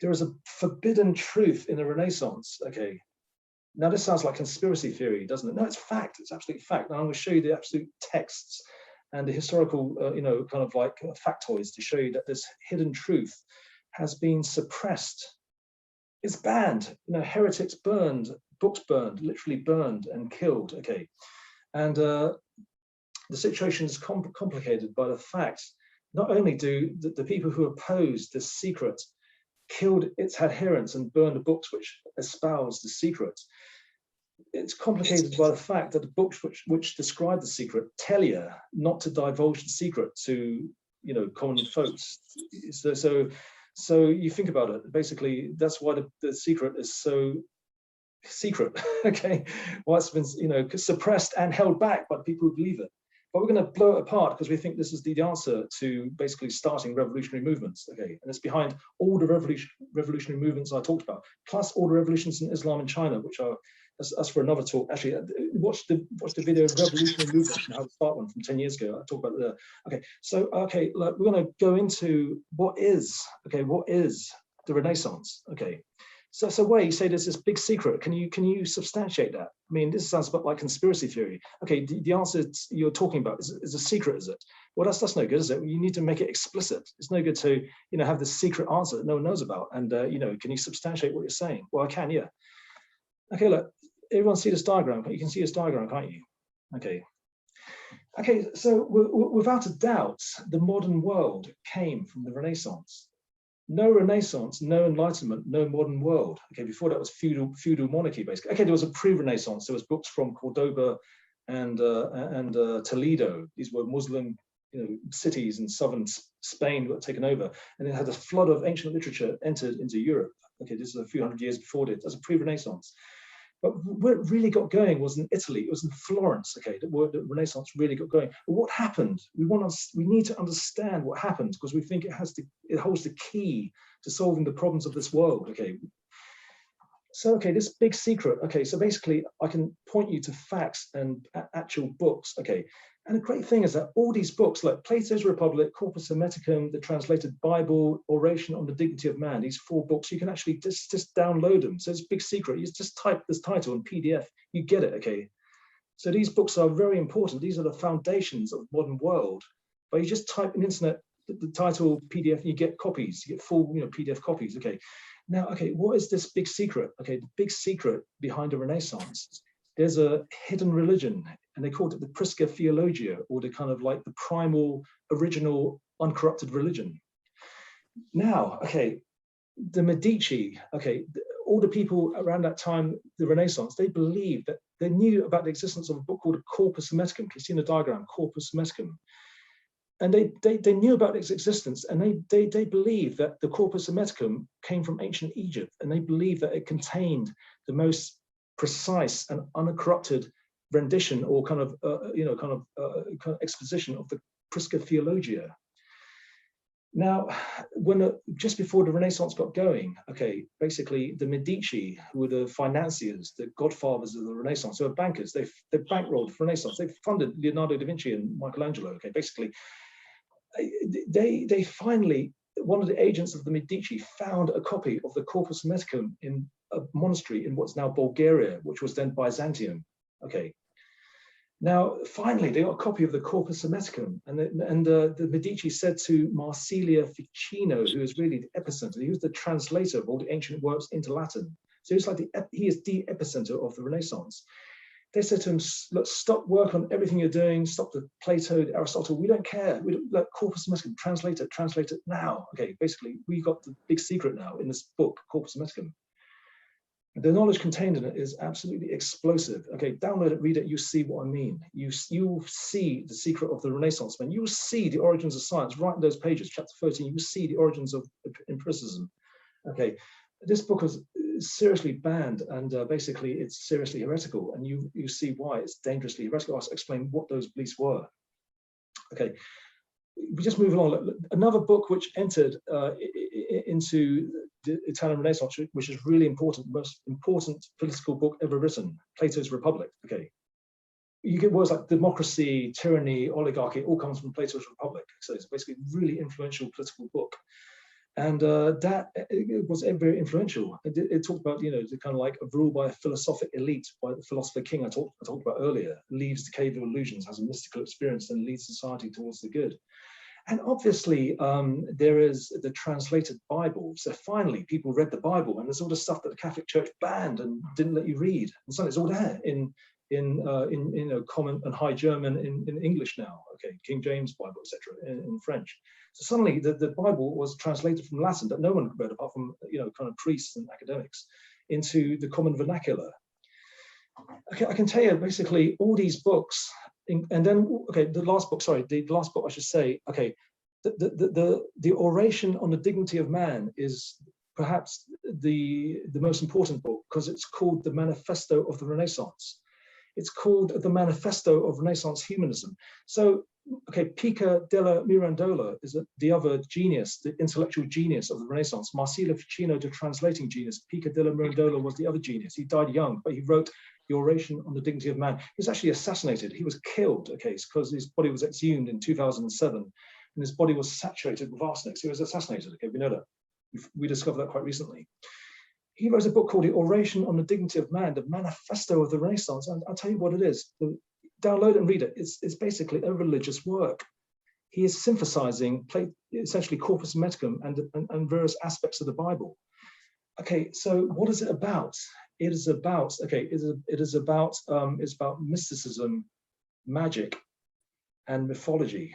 There is a forbidden truth in the Renaissance. Okay, now this sounds like conspiracy theory, doesn't it? No, it's fact. It's absolute fact. And I'm going to show you the absolute texts and the historical, you know, kind of like factoids to show you that this hidden truth has been suppressed. It's banned, you know, heretics burned, books burned, literally burned and killed. Okay, and the situation is complicated by the fact not only do the people who opposed this secret killed its adherents and burned the books which espouse the secret, it's complicated by the fact that the books which describe the secret tell you not to divulge the secret to, you know, common folks. So you think about it, basically that's why the secret is so secret. Okay, why it's been, you know, suppressed and held back by the people who believe it. But we're going to blow it apart because we think this is the answer to basically starting revolutionary movements. Okay, and it's behind all the revolutionary movements I talked about, plus all the revolutions in Islam and China, which are, that's for another talk. Actually, watch the video Revolutionary Movement and how to start one from 10 years ago. I talk about the, okay, so we're going to go into what is the Renaissance. Okay, So Wai, you say there's this big secret. Can you substantiate that? I mean, this sounds a bit like conspiracy theory. Okay, the answer you're talking about is a secret, is it? Well, that's no good, is it? You need to make it explicit. It's no good to have this secret answer that no one knows about. And can you substantiate what you're saying? Well, I can, yeah. Okay, look, everyone see this diagram? You can see this diagram, can't you? Okay. Okay, so without a doubt, the modern world came from the Renaissance. No Renaissance, no Enlightenment, no modern world. Okay, before that was feudal monarchy, basically. Okay, there was a pre-Renaissance. There was books from Cordoba and Toledo. These were Muslim, cities in southern Spain that were taken over, and it had a flood of ancient literature entered into Europe. Okay, this is a few hundred years before it. That's a pre-Renaissance. But where it really got going was in Italy. It was in Florence. Okay, the Renaissance really got going. But what happened? We need to understand what happened, because we think it holds the key to solving the problems of this world. Okay. So this big secret. Okay, so basically I can point you to facts and actual books. Okay. And the great thing is that all these books, like Plato's Republic, Corpus Hermeticum, the translated Bible, Oration on the Dignity of Man, these 4 books, you can actually just download them. So it's a big secret. You just type this title in PDF, you get it, okay? So these books are very important. These are the foundations of the modern world. But you just type in internet the title PDF, you get copies, you get full PDF copies, okay? Now, okay, what is this big secret? Okay, the big secret behind the Renaissance, there's a hidden religion, and they called it the Prisca Theologia, or the kind of like the primal, original, uncorrupted religion. Now, okay, the Medici, okay, all the people around that time, the Renaissance, they believed that they knew about the existence of a book called Corpus Hermeticum. Can you see in the diagram, Corpus Hermeticum? And they knew about its existence, and they believed that the Corpus Hermeticum came from ancient Egypt, and they believed that it contained the most precise and uncorrupted rendition or kind of exposition of the Prisca Theologia. Now, just before the Renaissance got going, okay, basically the Medici, who were the financiers, the godfathers of the Renaissance, they were bankers. They bankrolled the Renaissance. They funded Leonardo da Vinci and Michelangelo. Okay, basically, they finally, one of the agents of the Medici found a copy of the Corpus Hermeticum in a monastery in what's now Bulgaria, which was then Byzantium. Okay. Now, finally, they got a copy of the Corpus Hermeticum, and the Medici said to Marsilio Ficino, who is really the epicenter, he was the translator of all the ancient works into Latin. So he's like he is the epicenter of the Renaissance. They said to him, look, stop work on everything you're doing, stop the Plato, the Aristotle, we don't care. We don't, like, Corpus Hermeticum, translate it now. Okay, basically, we got the big secret now in this book, Corpus Hermeticum. The knowledge contained in it is absolutely explosive. Okay, download it, read it, you see what I mean. You'll see the secret of the Renaissance, man. You'll see the origins of science right in those pages, chapter 13, you will see the origins of empiricism. Okay, this book is seriously banned, and basically it's seriously heretical, and you see why it's dangerously heretical. I'll explain what those beliefs were. Okay, we just move along. Another book which entered into the Italian Renaissance, which is really important, most important political book ever written, Plato's Republic. Okay, you get words like democracy, tyranny, oligarchy, it all comes from Plato's Republic. So it's basically a really influential political book. And that it was very influential. It talked about, the kind of like a rule by a philosophic elite, by the philosopher king I talked about earlier, leaves the cave of illusions, has a mystical experience, and leads society towards the good. And obviously, there is the translated Bible. So finally, people read the Bible, and there's all the stuff that the Catholic Church banned and didn't let you read. And so it's all there in Common and High German, in English now. Okay, King James Bible, etc., in French. So suddenly, the Bible was translated from Latin that no one read apart from kind of priests and academics into the common vernacular. Okay, I can tell you basically all these books. And then, okay, the last book I should say, okay, the Oration on the Dignity of Man is perhaps the most important book, because it's called the Manifesto of the Renaissance. It's called the Manifesto of Renaissance Humanism. So, okay, Pica della Mirandola is the other genius, the intellectual genius of the Renaissance. Marsilio Ficino, the translating genius. Pica della Mirandola was the other genius. He died young, but he wrote the Oration on the Dignity of Man. He was actually assassinated. He was killed, okay, because his body was exhumed in 2007, and his body was saturated with arsenic. So he was assassinated, okay, we know that. We discovered that quite recently. He wrote a book called The Oration on the Dignity of Man, the Manifesto of the Renaissance. And I'll tell you what it is. Download it and read it. It's basically a religious work. He is synthesizing essentially corpus hermeticum and various aspects of the Bible. Okay, so what is it about? It is about, okay, it's about mysticism, magic, and mythology.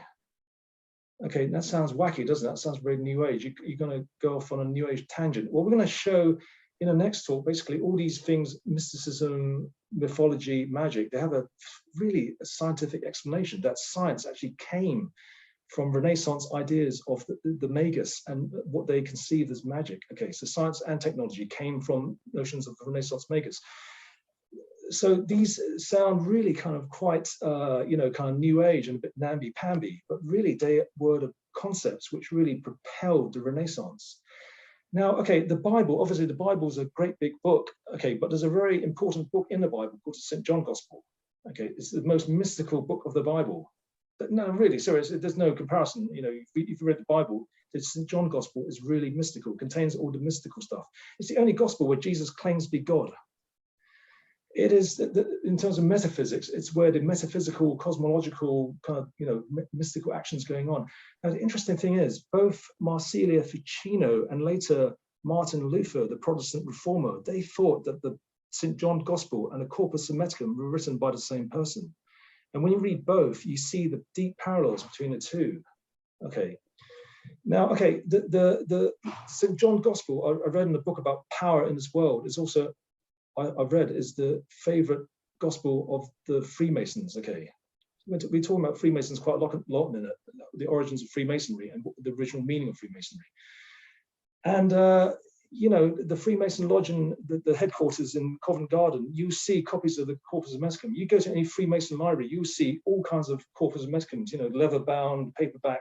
Okay, that sounds wacky, doesn't it? That sounds very New Age. You're going to go off on a New Age tangent. Well, we're going to show in the next talk, basically all these things, mysticism, mythology, magic, they have a really scientific explanation that science actually came from Renaissance ideas of the magus and what they conceived as magic. Okay, so science and technology came from notions of the Renaissance magus. So these sound really kind of quite, kind of New Age and a bit namby-pamby, but really they were the concepts which really propelled the Renaissance. Now, okay, the Bible, obviously the Bible is a great big book, okay, but there's a very important book in the Bible called the St. John Gospel. Okay, it's the most mystical book of the Bible. But no, really, seriously, there's no comparison. You know, if you read the Bible, the St. John Gospel is really mystical, contains all the mystical stuff. It's the only gospel where Jesus claims to be God. It is, in terms of metaphysics, it's where the metaphysical, cosmological kind of, mystical actions going on. Now, the interesting thing is, both Marsilio Ficino and later Martin Luther, the Protestant reformer, they thought that the St. John Gospel and the Corpus Hermeticum were written by the same person. And when you read both, you see the deep parallels between the two. Okay. Now, okay, the St. John Gospel, I read in the book about power in this world, is also, I've read, is the favorite gospel of the Freemasons. Okay, we're talking about Freemasons quite a lot in it, the origins of Freemasonry and the original meaning of Freemasonry. And the Freemason Lodge and the headquarters in Covent Garden, you see copies of the Corpus Hermeticum. You go to any Freemason library, you see all kinds of Corpus Hermeticums, leather-bound, paperback,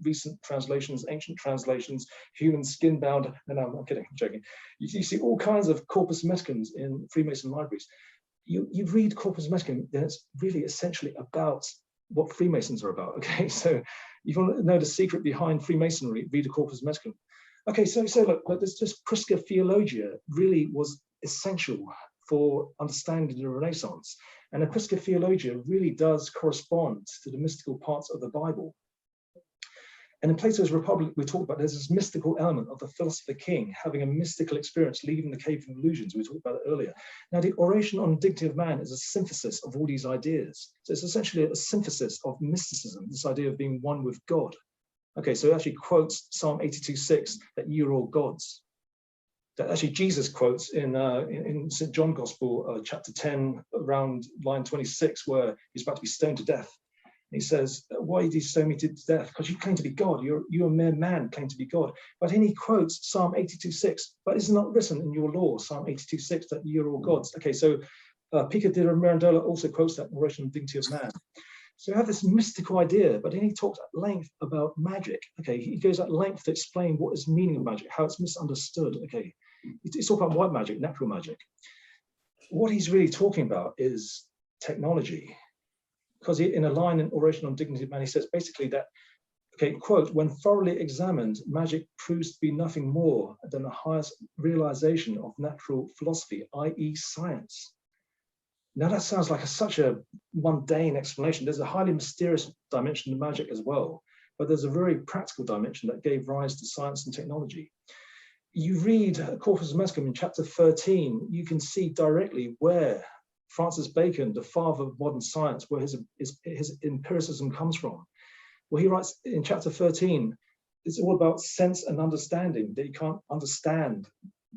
recent translations, ancient translations, human skin-bound. No, I'm kidding, I'm joking. You see all kinds of Corpus Hermeticums in Freemason libraries. You read Corpus Hermeticum, then it's really essentially about what Freemasons are about, okay? So if you want to know the secret behind Freemasonry, read the Corpus Hermeticum. Okay, so look, this Prisca Theologia really was essential for understanding the Renaissance. And the Prisca Theologia really does correspond to the mystical parts of the Bible. And in Plato's Republic, we talked about there's this mystical element of the philosopher king having a mystical experience, leaving the cave of illusions. We talked about it earlier. Now, the Oration on the Dignity of Man is a synthesis of all these ideas. So it's essentially a synthesis of mysticism, this idea of being one with God. Okay, so it actually quotes Psalm 82:6 that you're all gods. That actually Jesus quotes in St. John Gospel, chapter 10, around line 26, where he's about to be stoned to death. And he says, why did you stone me to death? Because you claim to be God. You're a mere man, claim to be God. But then he quotes Psalm 82:6, but it's not written in your law, Psalm 82:6, that you're all gods. Okay, so Pico de Mirandola also quotes that Oration on the Dignity of Man. So you have this mystical idea, but then he talks at length about magic. Okay, he goes at length to explain what is the meaning of magic, how it's misunderstood. Okay, he's talking about white magic, natural magic. What he's really talking about is technology, because in a line in Oration on Dignity of Man, he says basically that, okay, quote, when thoroughly examined, magic proves to be nothing more than the highest realization of natural philosophy, i.e. science. Now that sounds like such a mundane explanation. There's a highly mysterious dimension to magic as well, but there's a very practical dimension that gave rise to science and technology. You read Corpus Hermeticum in chapter 13, you can see directly where Francis Bacon, the father of modern science, where his empiricism comes from. Well, he writes in chapter 13, it's all about sense and understanding, that you can't understand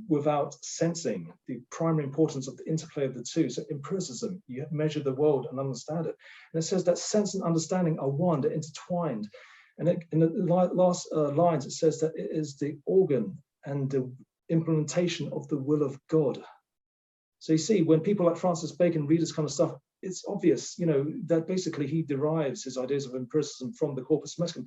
without sensing the primary importance of the interplay of the two. So empiricism, you measure the world and understand it. And it says that sense and understanding are one, they're intertwined. And in the last lines, it says that it is the organ and the implementation of the will of God. So you see, when people like Francis Bacon read this kind of stuff, it's obvious, that basically he derives his ideas of empiricism from the Corpus Hermeticum.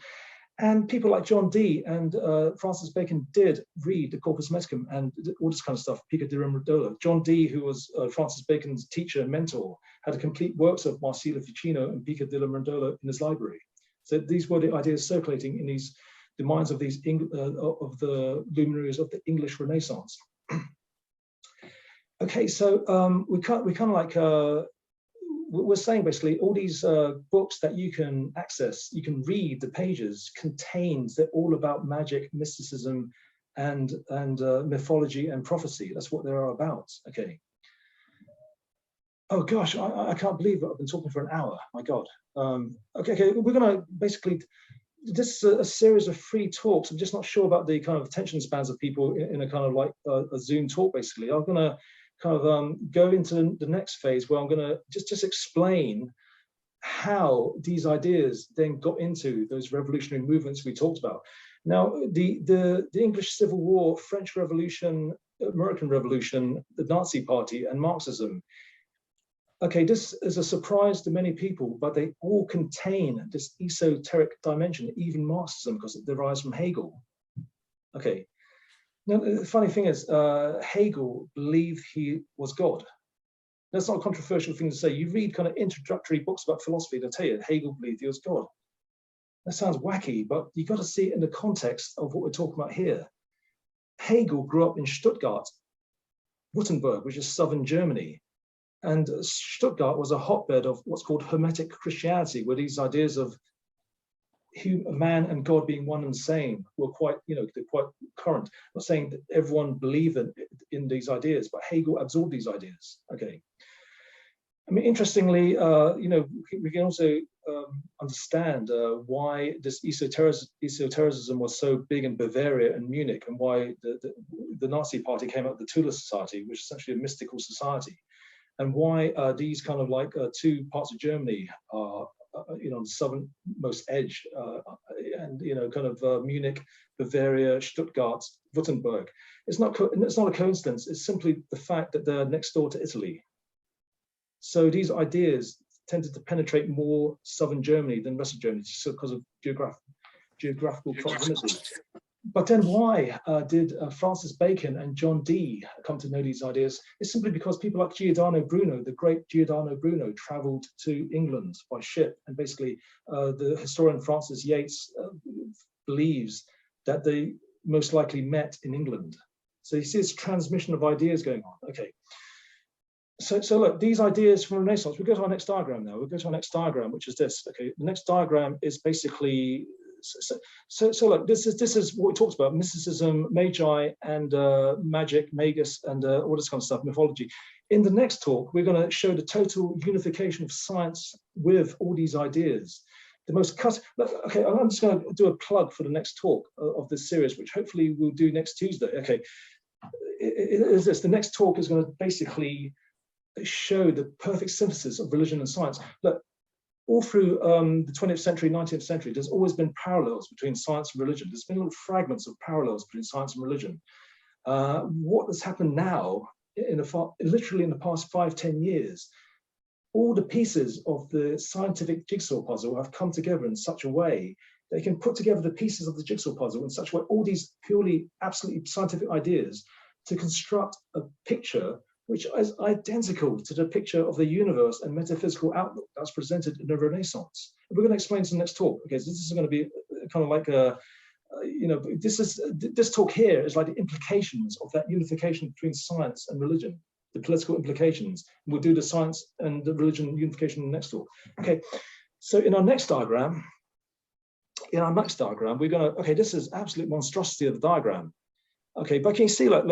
And people like John Dee and Francis Bacon did read the Corpus Hermeticum and all this kind of stuff, Pico de Mirandola. John Dee, who was Francis Bacon's teacher and mentor, had a complete works of Marsilio Ficino and Pico de Mirandola in his library. So these were the ideas circulating in the minds of these of the luminaries of the English Renaissance. Okay, so we kind of like we're saying basically all these books that you can access, you can read the pages, they're all about magic, mysticism, and mythology and prophecy. That's what they're about. Okay. Oh gosh, I can't believe I've been talking for an hour. My God. Okay, we're gonna basically. This is a series of free talks. I'm just not sure about the kind of attention spans of people in a kind of like a Zoom talk. Basically, I'm gonna kind of go into the next phase where I'm gonna just explain how these ideas then got into those revolutionary movements we talked about. Now, the English Civil War, French Revolution, American Revolution, the Nazi Party, and Marxism. Okay, this is a surprise to many people, but they all contain this esoteric dimension, even Marxism, because it derives from Hegel. Okay. Now, the funny thing is, Hegel believed he was God. That's not a controversial thing to say. You read kind of introductory books about philosophy, they'll tell you Hegel believed he was God. That sounds wacky, but you've got to see it in the context of what we're talking about here. Hegel grew up in Stuttgart, Württemberg, which is southern Germany. And Stuttgart was a hotbed of what's called Hermetic Christianity, where these ideas of man and God being one and the same were quite, they're quite current. I'm not saying that everyone believed in these ideas, but Hegel absorbed these ideas. Okay. I mean, interestingly, we can also understand why this esotericism was so big in Bavaria and Munich, and why the Nazi Party came up with the Tula Society, which is essentially a mystical society. And why these kind of like two parts of Germany are, on the southernmost edge, and kind of Munich, Bavaria, Stuttgart, Württemberg. It's not a coincidence. It's simply the fact that they're next door to Italy. So these ideas tended to penetrate more southern Germany than the rest of Germany, just because of geographical proximity. But then why did Francis Bacon and John Dee come to know these ideas? It's simply because people like Giordano Bruno, the great Giordano Bruno, traveled to England by ship. And basically, the historian Francis Yates believes that they most likely met in England. So you see this transmission of ideas going on. Okay. So look, these ideas from Renaissance, we go to our next diagram now. We'll go to our next diagram, which is this. Okay, the next diagram is basically, so look, this is what we talked about: mysticism, magi, and magic, magus, and all this kind of stuff, mythology. In the next talk, we're going to show the total unification of science with all these ideas. The most okay, I'm just going to do a plug for the next talk of this series, which hopefully we'll do next Tuesday. Okay, it is this. The next talk is going to basically show the perfect synthesis of religion and science. Look, all through the 20th century, 19th century, there's always been parallels between science and religion. There's been little fragments of parallels between science and religion. What has happened now, literally in the past 5-10 years, all the pieces of the scientific jigsaw puzzle have come together in such a way they can put together the pieces of the jigsaw puzzle in such a way, all these purely, absolutely scientific ideas, to construct a picture which is identical to the picture of the universe and metaphysical outlook that's presented in the Renaissance. We're going to explain this in the next talk. Okay, so this is going to be kind of like a, this talk here is like the implications of that unification between science and religion, the political implications. And we'll do the science and the religion unification in the next talk. Okay, so in our next diagram, we're going to, okay, this is absolute monstrosity of the diagram. Okay, but can you see, look,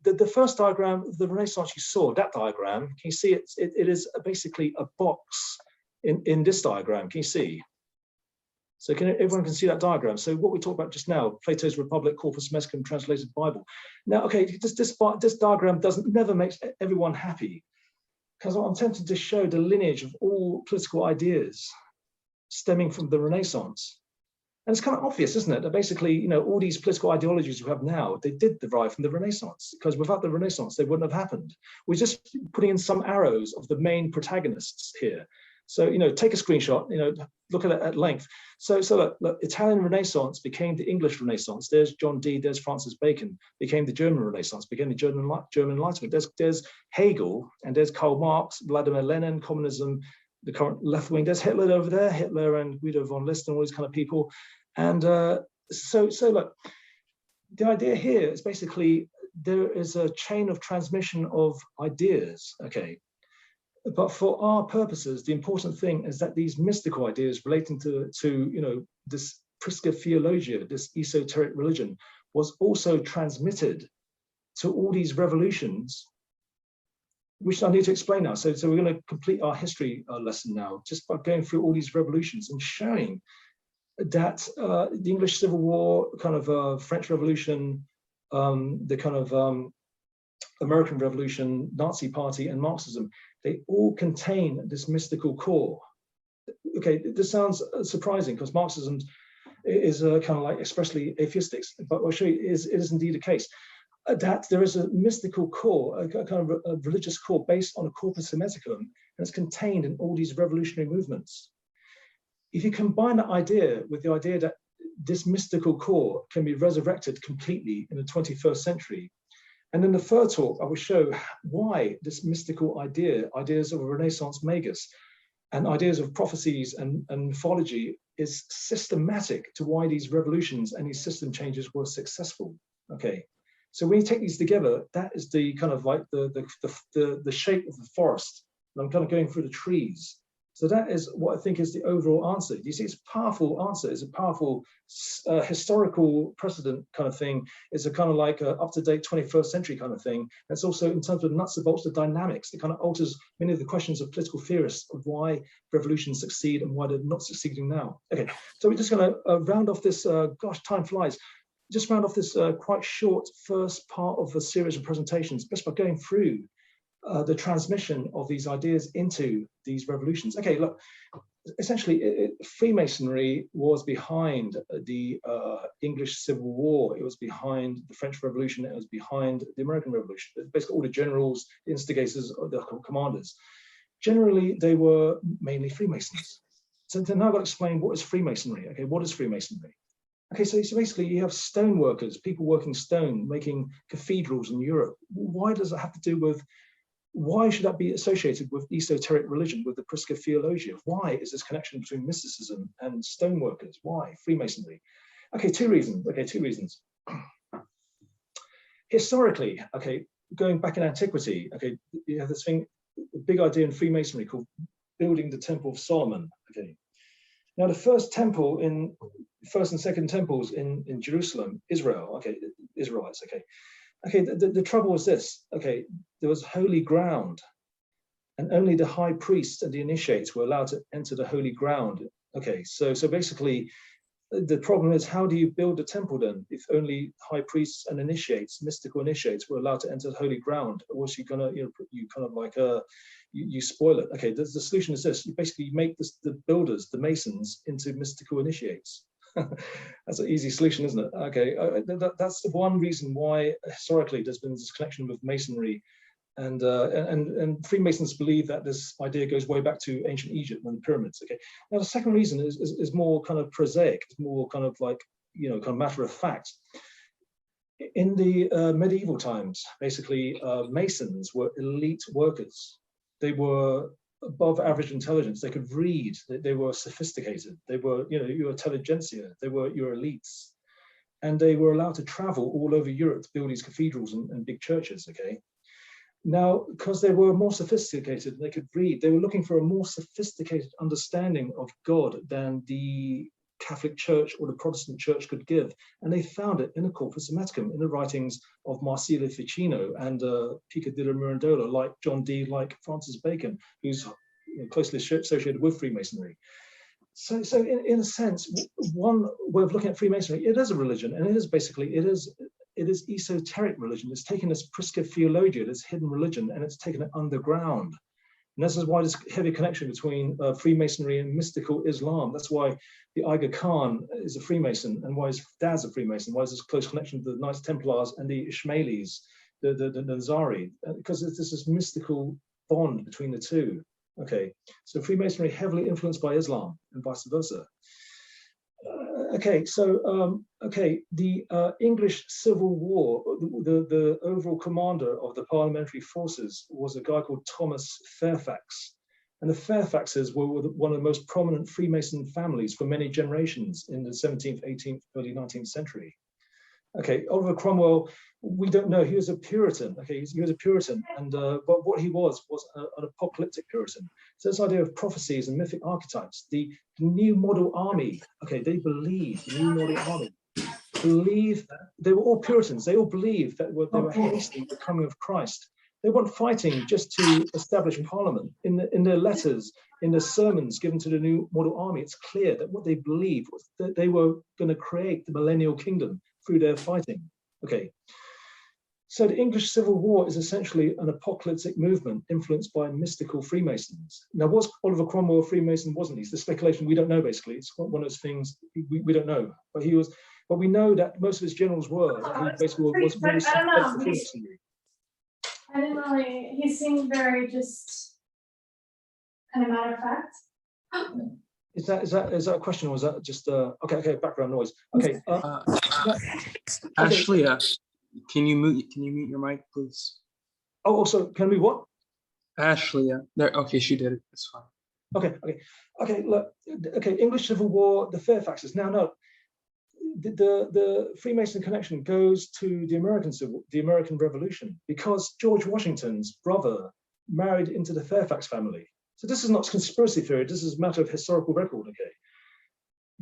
the first diagram of the Renaissance you saw, that diagram, can you see it is basically a box in this diagram, can you see? So everyone can see that diagram. So what we talked about just now, Plato's Republic, Corpus Mesicum, translated Bible. Now, okay, this diagram never makes everyone happy, because I'm tempted to show the lineage of all political ideas stemming from the Renaissance. And it's kind of obvious, isn't it, that basically, all these political ideologies we have now, they did derive from the Renaissance, because without the Renaissance, they wouldn't have happened. We're just putting in some arrows of the main protagonists here. So, take a screenshot, look at it at length. So look, Italian Renaissance became the English Renaissance. There's John Dee, there's Francis Bacon, became the German Renaissance, became the German Enlightenment. There's Hegel, and there's Karl Marx, Vladimir Lenin, communism, the current left wing. There's Hitler over there, Hitler and Guido von List and all these kind of people. And so look, the idea here is basically there is a chain of transmission of ideas, okay? But for our purposes, the important thing is that these mystical ideas relating to you know, this Prisca Theologia, this esoteric religion, was also transmitted to all these revolutions, which I need to explain now. So we're going to complete our history lesson now, just by going through all these revolutions and showing that the English Civil War, kind of French Revolution, the kind of American Revolution, Nazi Party, and Marxism, they all contain this mystical core. Okay, this sounds surprising because Marxism is kind of like expressly atheistic, but I'll show you it is indeed the case. That there is a mystical core, a kind of a religious core based on a corpus hermeticum, and it's contained in all these revolutionary movements. If you combine that idea with the idea that this mystical core can be resurrected completely in the 21st century, and in the third talk, I will show why this mystical ideas of a Renaissance magus, and ideas of prophecies and mythology is systematic to why these revolutions and these system changes were successful. Okay, so when you take these together, that is the kind of like the shape of the forest. And I'm kind of going through the trees. So that is what I think is the overall answer. You see, it's a powerful answer. It's a powerful historical precedent kind of thing. It's a kind of like a up-to-date 21st century kind of thing. And it's also in terms of nuts and bolts, the dynamics. It kind of alters many of the questions of political theorists of why revolutions succeed and why they're not succeeding now. Okay, so we're just going to round off this, gosh, time flies. Just round off this quite short first part of a series of presentations, just by going through the transmission of these ideas into these revolutions. Okay, look, essentially, Freemasonry was behind the English Civil War. It was behind the French Revolution. It was behind the American Revolution. Basically, all the generals, the instigators, the commanders. Generally, they were mainly Freemasons. So now I've got to explain what is Freemasonry. Okay, what is Freemasonry? Okay, so basically you have stone workers, people working stone, making cathedrals in Europe. Why does it have to do with, why should that be associated with esoteric religion, with the Prisca Theologia? Why is this connection between mysticism and stoneworkers? Why Freemasonry? Okay, two reasons. Okay, two reasons. Historically, okay, going back in antiquity, okay, you have this thing, a big idea in Freemasonry called building the Temple of Solomon. Okay, now the first and second temples in Jerusalem, Israel. Okay, Israelites. Okay. Okay, the trouble was this, okay, there was holy ground, and only the high priests and the initiates were allowed to enter the holy ground. Okay, so basically, the problem is, how do you build a temple then, if only high priests and initiates, mystical initiates, were allowed to enter the holy ground? Or was you gonna, you kind of like, you spoil it? Okay, the solution is this, you basically make the builders, the masons, into mystical initiates. That's an easy solution, isn't it? Okay, that's one reason why historically there's been this connection with masonry, and Freemasons believe that this idea goes way back to ancient Egypt and the pyramids. Okay, now the second reason is more kind of prosaic, it's more kind of like, you know, kind of matter of fact. In the medieval times, basically, masons were elite workers. They were above average intelligence. They could read. They were sophisticated. They were, you know, your intelligentsia. They were your elites, and they were allowed to travel all over Europe to build these cathedrals and big churches. Okay, now because they were more sophisticated, they could read. They were looking for a more sophisticated understanding of God than the Catholic Church or the Protestant Church could give, and they found it in the Corpus Hermeticum, in the writings of Marsilio Ficino and Pico della Mirandola, like John Dee, like Francis Bacon, who's, you know, closely associated with Freemasonry. So in a sense, one way of looking at Freemasonry, it is a religion, and it is basically, it is esoteric religion. It's taken this Prisca Theologia, this hidden religion, and it's taken it underground. And this is why there's heavy connection between Freemasonry and mystical Islam. That's why the Aga Khan is a Freemason, and why his dad's a Freemason, why there's this close connection to the Knights Templars and the Ismailis, the Nazari, because there's this mystical bond between the two. Okay, so Freemasonry heavily influenced by Islam and vice versa. Okay, so the English Civil War, the overall commander of the parliamentary forces was a guy called Thomas Fairfax, and the Fairfaxes were one of the most prominent Freemason families for many generations in the 17th, 18th, early 19th century. Okay, Oliver Cromwell, we don't know. He was a Puritan. Okay, he was a Puritan, and but what he was an apocalyptic Puritan. So this idea of prophecies and mythic archetypes, the new model army. Okay, they believed the new model army. Believe they were all Puritans. They all believed that they were hastening the coming of Christ. They weren't fighting just to establish Parliament. In their letters, in their sermons given to the new model army, it's clear that what they believed was that they were going to create the millennial kingdom through their fighting. Okay. So the English Civil War is essentially an apocalyptic movement influenced by mystical Freemasons. Now, was Oliver Cromwell a Freemason? Wasn't he? It's the speculation we don't know. Basically, it's one of those things we don't know. But he was. But we know that most of his generals were. He basically was very sympathetic to Freemasonry. I didn't really. He seemed very just kind of matter of fact. Is that a question, or is that just okay? Background noise. Okay. Ashley, can you mute your mic, please? Oh, also, can we what? Ashley, there. Okay, she did it. It's fine. Okay. Look. Okay. English Civil War, the Fairfaxes. Now, no. The Freemason connection goes to the American Revolution, because George Washington's brother married into the Fairfax family. So this is not conspiracy theory. This is a matter of historical record. Okay.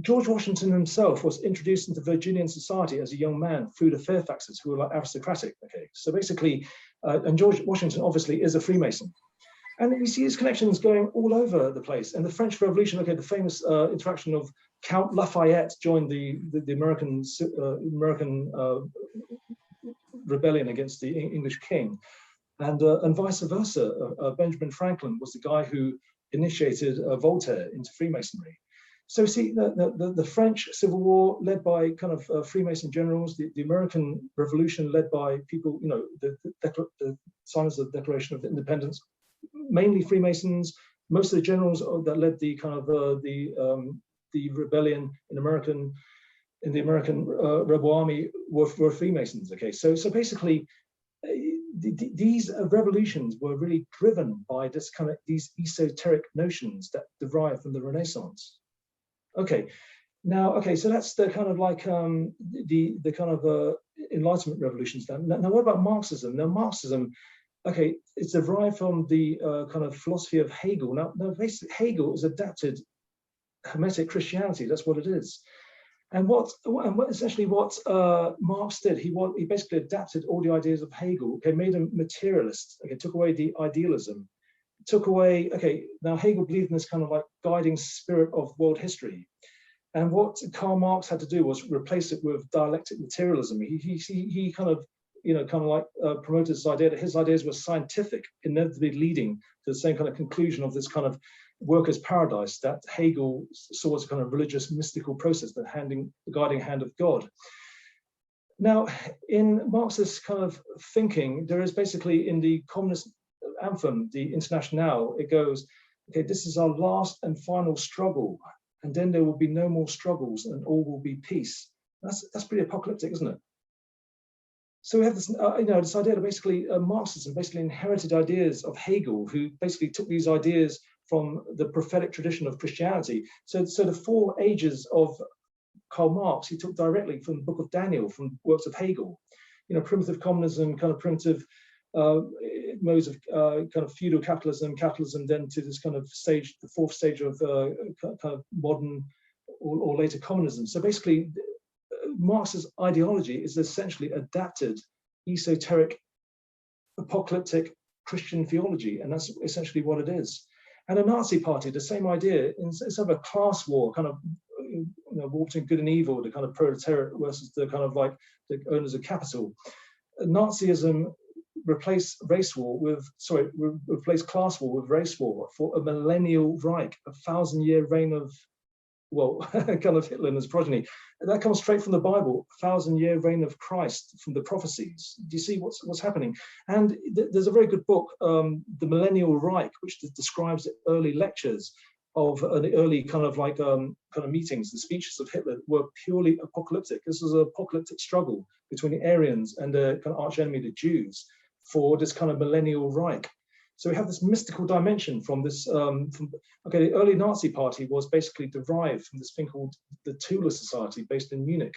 George Washington himself was introduced into Virginian society as a young man through the Fairfaxes, who were like aristocratic. Okay. So basically, and George Washington obviously is a Freemason. And we see these connections going all over the place. And the French Revolution, okay, the famous interaction of Count Lafayette joined the American rebellion against the English king, and vice versa. Benjamin Franklin was the guy who initiated Voltaire into Freemasonry. So see, the French Civil War led by kind of Freemason generals, the American Revolution led by people, you know, the signers of the Declaration of Independence, mainly Freemasons. Most of the generals that led the kind of the rebellion in the American rebel army were Freemasons. Okay, so basically, these revolutions were really driven by this kind of these esoteric notions that derive from the Renaissance. Okay, now so that's the kind of like the kind of Enlightenment revolutions. Now what about Marxism? Now Marxism, okay, it's derived from the kind of philosophy of Hegel. Now basically Hegel is adapted Hermetic Christianity. That's what it is. And what essentially what Marx did, he basically adapted all the ideas of Hegel. Okay, made him materialist. Okay, took away the idealism. Took away. Okay, now Hegel believed in this kind of like guiding spirit of world history. And what Karl Marx had to do was replace it with dialectic materialism. He kind of, you know, kind of like promoted this idea that his ideas were scientific, inevitably leading to the same kind of conclusion of this kind of workers' paradise that Hegel saw as a kind of religious mystical process, the guiding hand of God. Now, in Marxist kind of thinking, there is basically in the communist anthem, the Internationale, it goes, okay, this is our last and final struggle, and then there will be no more struggles and all will be peace. That's pretty apocalyptic, isn't it? So we have this, this idea that basically Marxism basically inherited ideas of Hegel, who basically took these ideas from the prophetic tradition of Christianity. So the 4 ages of Karl Marx, he took directly from the Book of Daniel, from works of Hegel. You know, primitive communism, kind of primitive modes of kind of feudal capitalism, then to this kind of stage, the 4th stage of kind of modern or later communism. So basically, Marx's ideology is essentially adapted esoteric apocalyptic Christian theology, and that's essentially what it is. And a Nazi party, the same idea, instead of a class war, kind of, you know, war between good and evil, the kind of proletariat versus the kind of like the owners of capital. Nazism replaced class war with race war for a millennial Reich, a 1,000-year reign of, well, kind of Hitler and his progeny. And that comes straight from the Bible, 1,000-year reign of Christ from the prophecies. Do you see what's happening? And there's a very good book, The Millennial Reich, which describes the early lectures of the early kind of like kind of meetings. The speeches of Hitler were purely apocalyptic. This was an apocalyptic struggle between the Aryans and the kind of arch enemy, the Jews, for this kind of millennial Reich. So we have this mystical dimension from this, the early Nazi party was basically derived from this thing called the Tula Society based in Munich.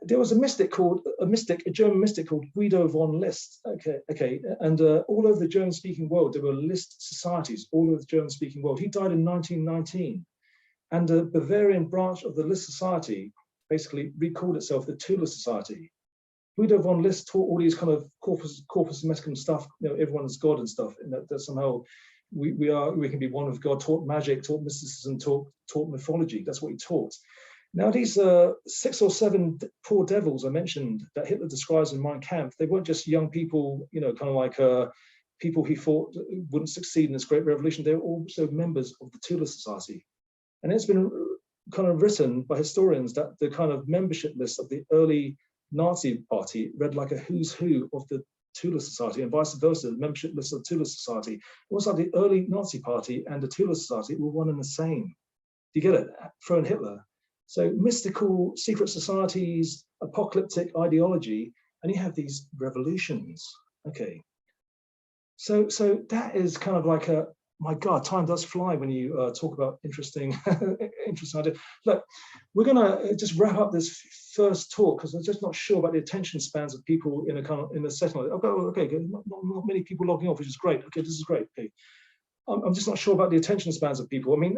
there was a German mystic called Guido von List. And all over the German-speaking world, there were List societies all over the German-speaking world. He died in 1919, and the Bavarian branch of the List Society basically recalled itself the Tula Society. Guido von List taught all these kind of corpus mescum stuff, everyone's God and stuff, and that somehow we can be one with God. Taught magic, taught mysticism, taught mythology. That's what he taught. Now these 6 or 7 poor devils I mentioned that Hitler describes in Mein Kampf, they weren't just young people, kind of like people he thought wouldn't succeed in this great revolution. They were also members of the Tula Society, and it's been kind of written by historians that the kind of membership list of the early Nazi party read like a who's who of the Tula Society, and vice versa. The membership list of the Tula Society was like the early Nazi party and the Tula Society were one and the same. Do you get it? Throw in Hitler. So mystical secret societies, apocalyptic ideology, and you have these revolutions. Okay. So that is kind of like a, my God, time does fly when you talk about interesting ideas. Look, we're gonna just wrap up this first talk because I'm just not sure about the attention spans of people in a setting like that. Okay, not many people logging off, which is great. Okay, this is great. Okay, I'm just not sure about the attention spans of people. I mean,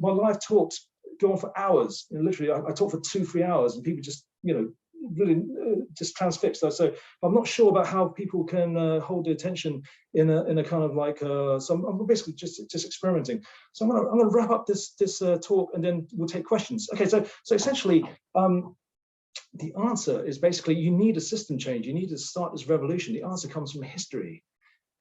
my live talks go on for hours. Literally, I talk for 2-3 hours, and people just, really just transfixed. So I'm not sure about how people can hold the attention in a kind of like. So I'm basically just experimenting. So I'm gonna wrap up this talk, and then we'll take questions. Okay, so essentially, the answer is basically you need a system change. You need to start this revolution. The answer comes from history.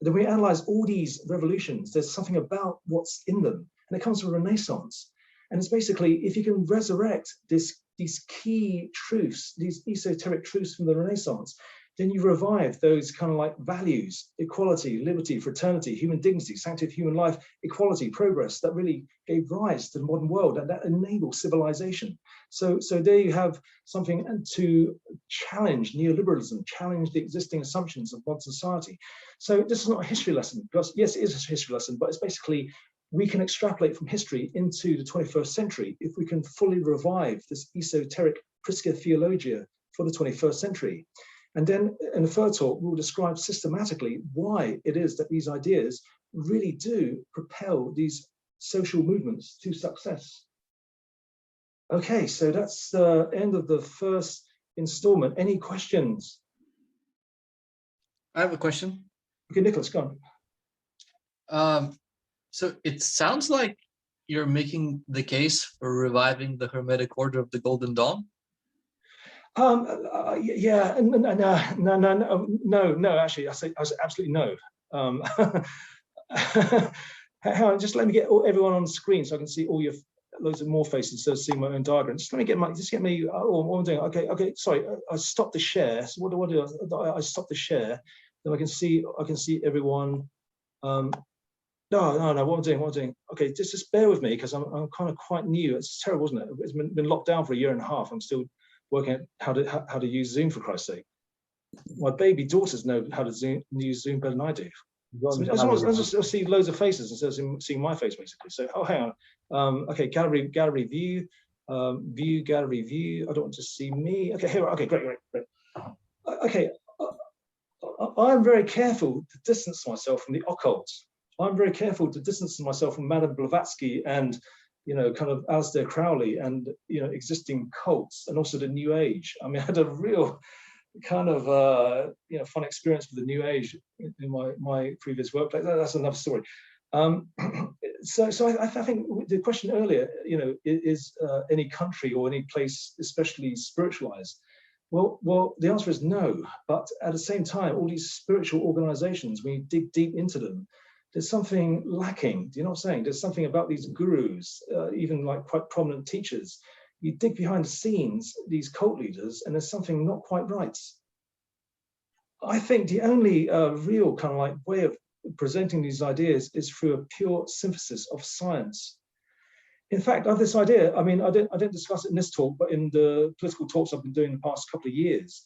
Then we analyze all these revolutions. There's something about what's in them, and it comes from Renaissance. And it's basically, if you can resurrect these key truths, these esoteric truths from the Renaissance, then you revive those kind of like values: equality, liberty, fraternity, human dignity, sanctity of human life, equality, progress, that really gave rise to the modern world, and that enabled civilization. So there you have something to challenge neoliberalism, challenge the existing assumptions of modern society. So this is not a history lesson, because yes, it is a history lesson, but it's basically, we can extrapolate from history into the 21st century if we can fully revive this esoteric Prisca theologia for the 21st century. And then in the third talk, we'll describe systematically why it is that these ideas really do propel these social movements to success. Okay, so that's the end of the first installment. Any questions? I have a question. Okay, Nicholas, go on. So it sounds like you're making the case for reviving the Hermetic Order of the Golden Dawn. Yeah, no. Actually, I say absolutely no. Hang on, just let me get everyone on the screen so I can see all your loads of more faces instead of seeing my own diagram. Just let me get me. Oh, what I'm doing. Okay. Sorry, I stopped the share. So what do I do? I stop the share. Then I can see everyone. No, what I'm doing. Okay, just bear with me because I'm kind of quite new. It's terrible, isn't it? It's been locked down for 1.5 years. I'm still working out how to use Zoom, for Christ's sake. My baby daughters know how to use Zoom better than I do. So I just see loads of faces instead of seeing my face, basically. So, hang on. Okay, gallery view, gallery view. I don't want to see me. Okay, here. Okay, great. Okay, I'm very careful to distance myself from the occult. I'm very careful to distance myself from Madame Blavatsky and, kind of Aleister Crowley and, existing cults, and also the New Age. I mean, I had a real kind of, fun experience with the New Age in my previous workplace. That's another story. So I think the question earlier, is any country or any place especially spiritualized? Well, the answer is no. But at the same time, all these spiritual organizations, when you dig deep into them, there's something lacking. Do you know what I'm saying? There's something about these gurus, even like quite prominent teachers. You dig behind the scenes, these cult leaders, and there's something not quite right. I think the only real kind of like way of presenting these ideas is through a pure synthesis of science. In fact, I have this idea. I mean, I didn't discuss it in this talk, but in the political talks I've been doing the past couple of years,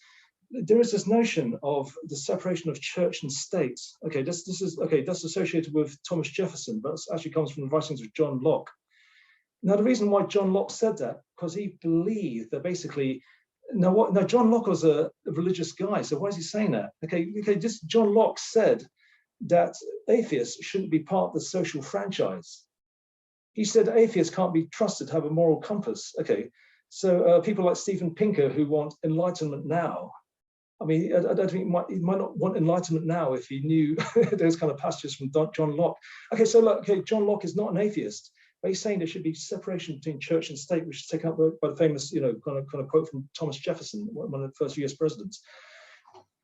there is this notion of the separation of church and state. Okay, that's associated with Thomas Jefferson, but it actually comes from the writings of John Locke. Now, the reason why John Locke said that, because he believed that basically Now, John Locke was a religious guy, so why is he saying that? Okay, just John Locke said that atheists shouldn't be part of the social franchise. He said atheists can't be trusted to have a moral compass. Okay, so people like Steven Pinker who want enlightenment now. I mean, I don't think he might not want enlightenment now if he knew those kind of passages from John Locke. Okay, so look, okay, John Locke is not an atheist, but he's saying there should be separation between church and state, which is taken up by the famous, kind of quote from Thomas Jefferson, one of the first US presidents.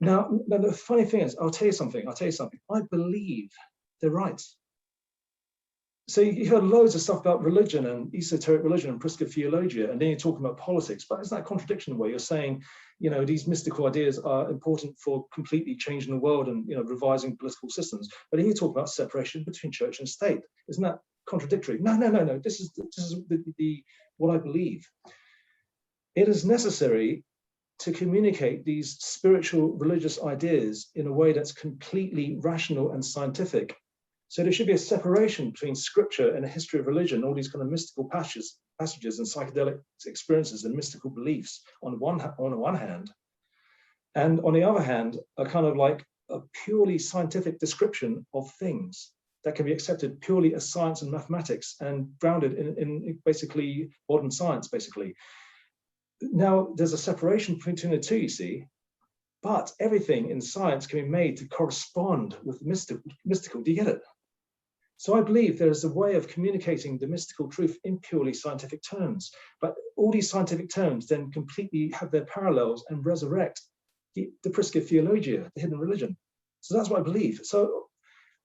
Now, the funny thing is, I'll tell you something. I believe they're right. So you heard loads of stuff about religion and esoteric religion and prisca theologia, and then you're talking about politics. But isn't that a contradiction where you're saying, these mystical ideas are important for completely changing the world and revising political systems? But then you talk about separation between church and state. Isn't that contradictory? No. This is what I believe. It is necessary to communicate these spiritual religious ideas in a way that's completely rational and scientific. So there should be a separation between scripture and a history of religion, all these kind of mystical passages and psychedelic experiences and mystical beliefs on the one hand, and on the other hand, a kind of like a purely scientific description of things that can be accepted purely as science and mathematics and grounded in basically modern science, basically. Now, there's a separation between the two, you see, but everything in science can be made to correspond with the mystical. Do you get it? So I believe there is a way of communicating the mystical truth in purely scientific terms, but all these scientific terms then completely have their parallels and resurrect the prisca theologia, the hidden religion. So that's what I believe. So,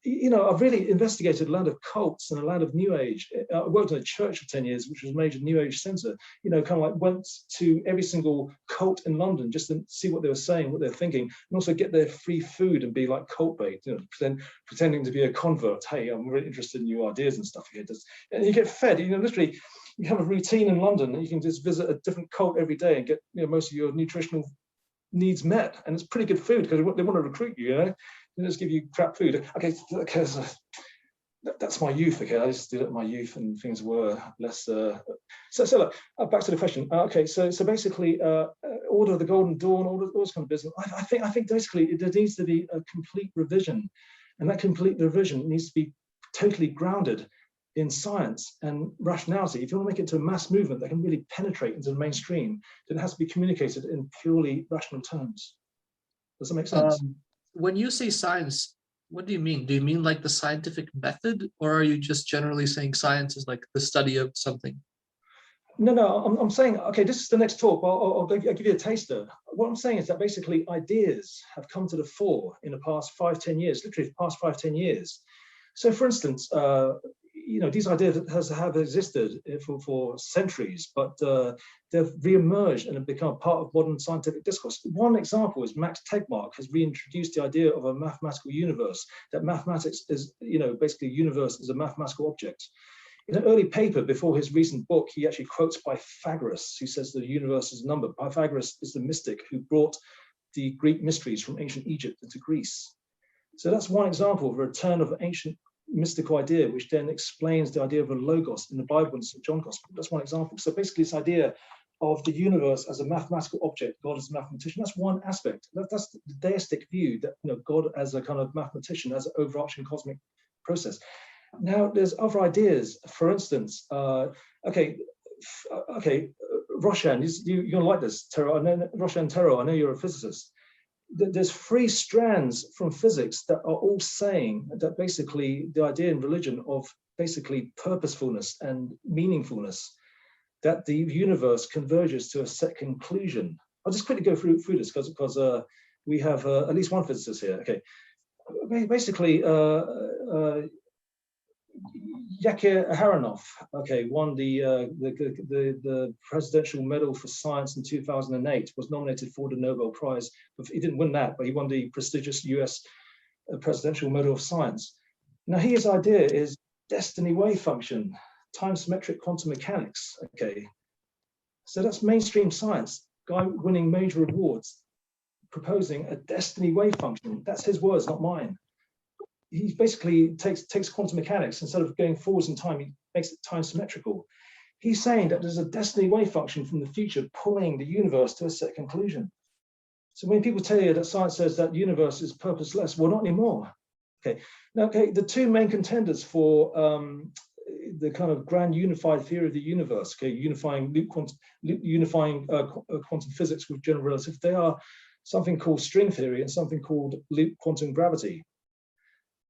I've really investigated a land of cults and a land of New Age. I worked in a church for 10 years, which was a major New Age center, kind of like went to every single cult in London just to see what they were saying, what they're thinking, and also get their free food and be like cult bait, pretending to be a convert. Hey, I'm really interested in new ideas and stuff here. And you get fed, literally, you have a routine in London and you can just visit a different cult every day and get most of your nutritional needs met. And it's pretty good food because they want to recruit you, They just give you crap food. Okay, so that's my youth. Okay, I just did it in my youth, and things were less. So look, back to the question. Okay, so basically, Order of the Golden Dawn, all this kind of business. I think basically there needs to be a complete revision, and that complete revision needs to be totally grounded in science and rationality. If you want to make it to a mass movement that can really penetrate into the mainstream, then it has to be communicated in purely rational terms. Does that make sense? When you say science, what do you mean? Do you mean like the scientific method, or are you just generally saying science is like the study of something? No, I'm saying, okay, this is the next talk. I'll give you a taster. What I'm saying is that basically ideas have come to the fore in the past 5-10 years, literally the past 5-10 years. So for instance, these ideas have existed for centuries, but they've re-emerged and have become part of modern scientific discourse. One example is Max Tegmark has reintroduced the idea of a mathematical universe, that mathematics is, basically universe is a mathematical object. In an early paper before his recent book, he actually quotes Pythagoras, who says the universe is a number. Pythagoras is the mystic who brought the Greek mysteries from ancient Egypt into Greece. So that's one example of a return of ancient mystical idea, which then explains the idea of a logos in the Bible and St. John Gospel. That's one example. So basically this idea of the universe as a mathematical object, God as a mathematician, that's one aspect. That's the deistic view, that God as a kind of mathematician, as an overarching cosmic process. Now there's other ideas. For instance, Roshan, you're gonna like this, Tero. I know Roshan Tero, I know you're a physicist. There's 3 strands from physics that are all saying that basically the idea in religion of basically purposefulness and meaningfulness, that the universe converges to a set conclusion. I'll just quickly go through this because we have at least one physicist here. Okay, basically Yakir Aharonov, won the Presidential Medal for Science in 2008, was nominated for the Nobel Prize. He didn't win that, but he won the prestigious US Presidential Medal of Science. Now his idea is destiny wave function, time symmetric quantum mechanics. Okay, so that's mainstream science, guy winning major awards, proposing a destiny wave function. That's his words, not mine. He basically takes quantum mechanics, instead of going forwards in time, he makes it time symmetrical. He's saying that there's a destiny wave function from the future pulling the universe to a set conclusion. So when people tell you that science says that the universe is purposeless, well, not anymore. Okay. Now, okay, the two main contenders for the kind of grand unified theory of the universe, okay, unifying quantum physics with general relativity, they are something called string theory and something called loop quantum gravity.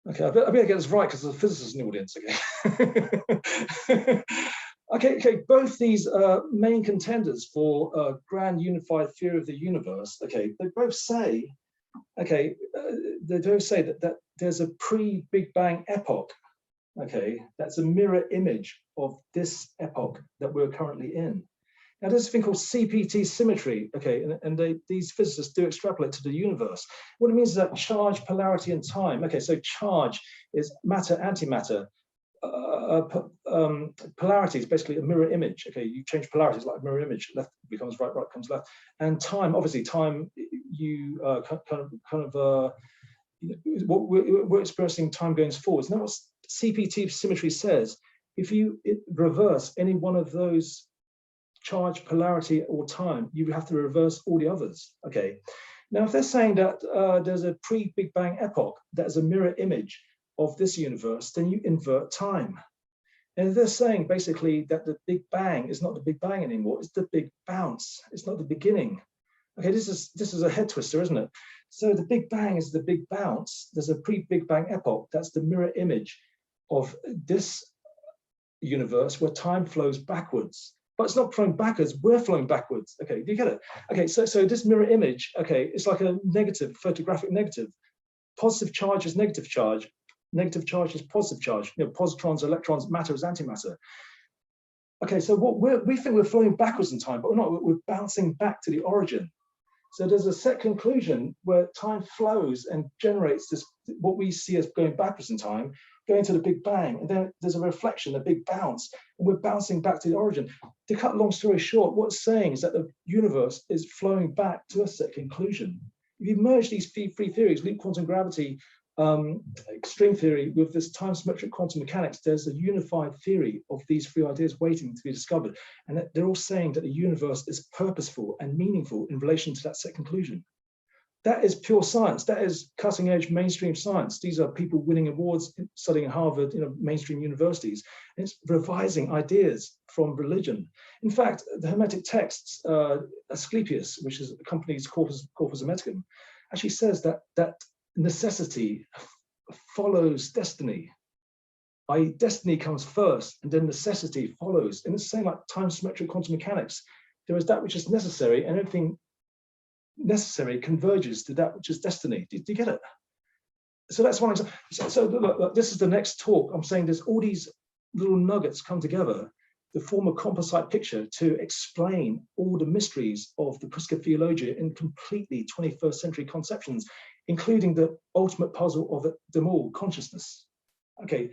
Okay, I better get this right because there's a physicist in the audience. Okay. Okay, both these main contenders for grand unified theory of the universe, okay, they both say, okay, that there's a pre-Big Bang epoch, okay, that's a mirror image of this epoch that we're currently in. Now, there's a thing called Cpt symmetry, okay, and these physicists do extrapolate to the universe. What it means is that charge, polarity, and time. Okay, so charge is matter, antimatter. Polarity is basically a mirror image. Okay, you change polarities like a mirror image. Left becomes right, right becomes left. And time, obviously, time. You what we're experiencing time going forwards. Now, what CPT symmetry says, if you reverse any one of those charge, polarity, or time, you have to reverse all the others. Okay. Now, if they're saying that there's a pre-Big Bang epoch that is a mirror image of this universe, then you invert time. And they're saying basically that the Big Bang is not the Big Bang anymore, it's the Big Bounce, it's not the beginning. Okay, this is a head twister, isn't it? So the Big Bang is the Big Bounce. There's a pre-Big Bang epoch, that's the mirror image of this universe where time flows backwards. But it's not flowing backwards, we're flowing backwards. Okay, do you get it? Okay, so this mirror image, okay, it's like a negative, photographic negative. Positive charge is negative charge. Negative charge is positive charge. You know, positrons, electrons, matter is antimatter. Okay, so what we think we're flowing backwards in time, but we're not. We're bouncing back to the origin. So there's a set conclusion where time flows and generates this, what we see as going backwards in time, going to the Big Bang, and then there's a reflection, a big bounce, and we're bouncing back to the origin. To cut a long story short, what it's saying is that the universe is flowing back to a set conclusion. If you merge these three theories, loop quantum gravity, string theory, with this time symmetric quantum mechanics, there's a unified theory of these three ideas waiting to be discovered. And they're all saying that the universe is purposeful and meaningful in relation to that set conclusion. That is pure science. That is cutting edge mainstream science. These are people winning awards studying at Harvard, mainstream universities. And it's revising ideas from religion. In fact, the Hermetic texts, Asclepius, which accompanies Corpus Hermeticum, actually says that necessity follows destiny. i.e., destiny comes first and then necessity follows. And it's the same like time symmetric quantum mechanics. There is that which is necessary, and everything necessary converges to that which is destiny. Do you get it? So that's one example. So look, this is the next talk. I'm saying there's all these little nuggets come together to form a composite picture to explain all the mysteries of the Prisca Theologia in completely 21st century conceptions, including the ultimate puzzle of them all, consciousness. Okay,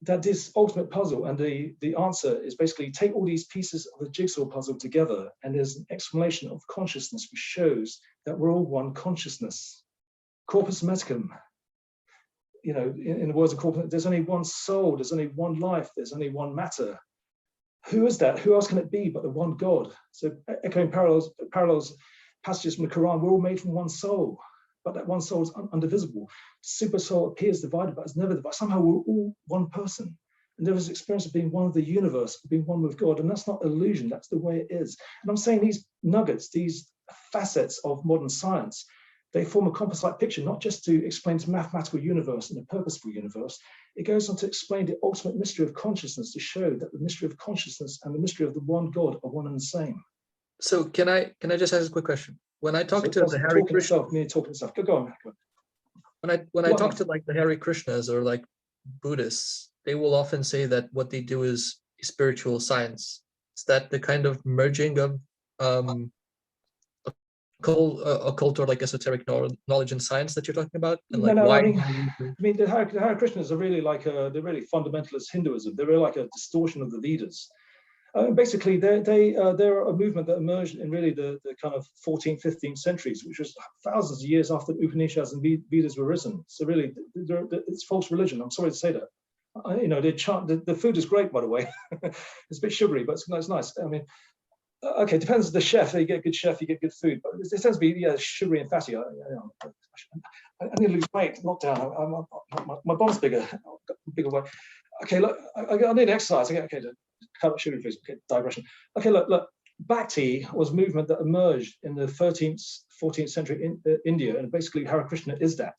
that this ultimate puzzle, and the answer is basically take all these pieces of the jigsaw puzzle together, and there's an explanation of consciousness which shows that we're all one consciousness. Corpus Hermeticum, in the words of Corpus, there's only one soul, there's only one life, there's only one matter. Who is that? Who else can it be but the one God? So echoing parallels passages from the Quran, we're all made from one soul, but that one soul is undivisible. Super soul appears divided, but it's never divided. Somehow we're all one person. And there is experience of being one of the universe, being one with God. And that's not illusion, that's the way it is. And I'm saying these nuggets, these facets of modern science, they form a composite picture, not just to explain the mathematical universe and the purposeful universe. It goes on to explain the ultimate mystery of consciousness, to show that the mystery of consciousness and the mystery of the one God are one and the same. So can I just ask a quick question? When I talk to the Hare Krishna, go on. When I talk to like the Hare Krishnas or like Buddhists, they will often say that what they do is spiritual science. Is that the kind of merging of occult or like esoteric knowledge and science that you're talking about? And like no, why? I mean the Hare Krishnas are really like they're really fundamentalist Hinduism. They're really like a distortion of the Vedas. Basically, they're a movement that emerged in really the kind of 14th, 15th centuries, which was thousands of years after Upanishads and Vedas were written. So really, it's false religion. I'm sorry to say that. You know, the food is great, by the way. It's a bit sugary, but it's nice. I mean, okay, depends on the chef. You get a good chef, you get good food, but it tends to be sugary and fatty. I need to lose weight. Lockdown. My body's bigger weight. Okay, look, I need exercise. Okay, to cut out sugary foods. Okay, digression. Okay, look. Bhakti was a movement that emerged in the 13th, 14th century in India, and basically Hare Krishna is that.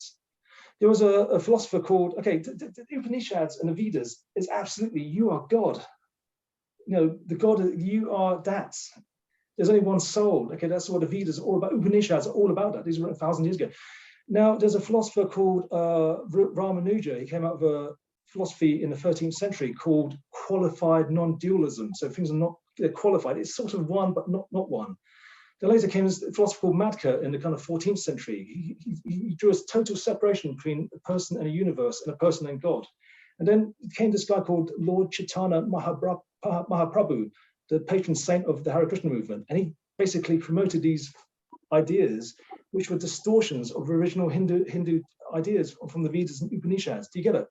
There was a philosopher called, the Upanishads and the Vedas is absolutely, you are God. You know, the God, you are that. There's only one soul. Okay, that's what the Vedas are all about. Upanishads are all about that. These were 1,000 years ago. Now, there's a philosopher called Ramanuja. He came out of a philosophy in the 13th century called qualified non-dualism. So things are not qualified. It's sort of one, but not one. Then later came this philosopher called Madhya in the kind of 14th century. He drew a total separation between a person and a universe and a person and God. And then came this guy called Lord Chaitanya Mahaprabhu, the patron saint of the Hare Krishna movement. And he basically promoted these ideas, which were distortions of original Hindu ideas from the Vedas and Upanishads. Do you get it?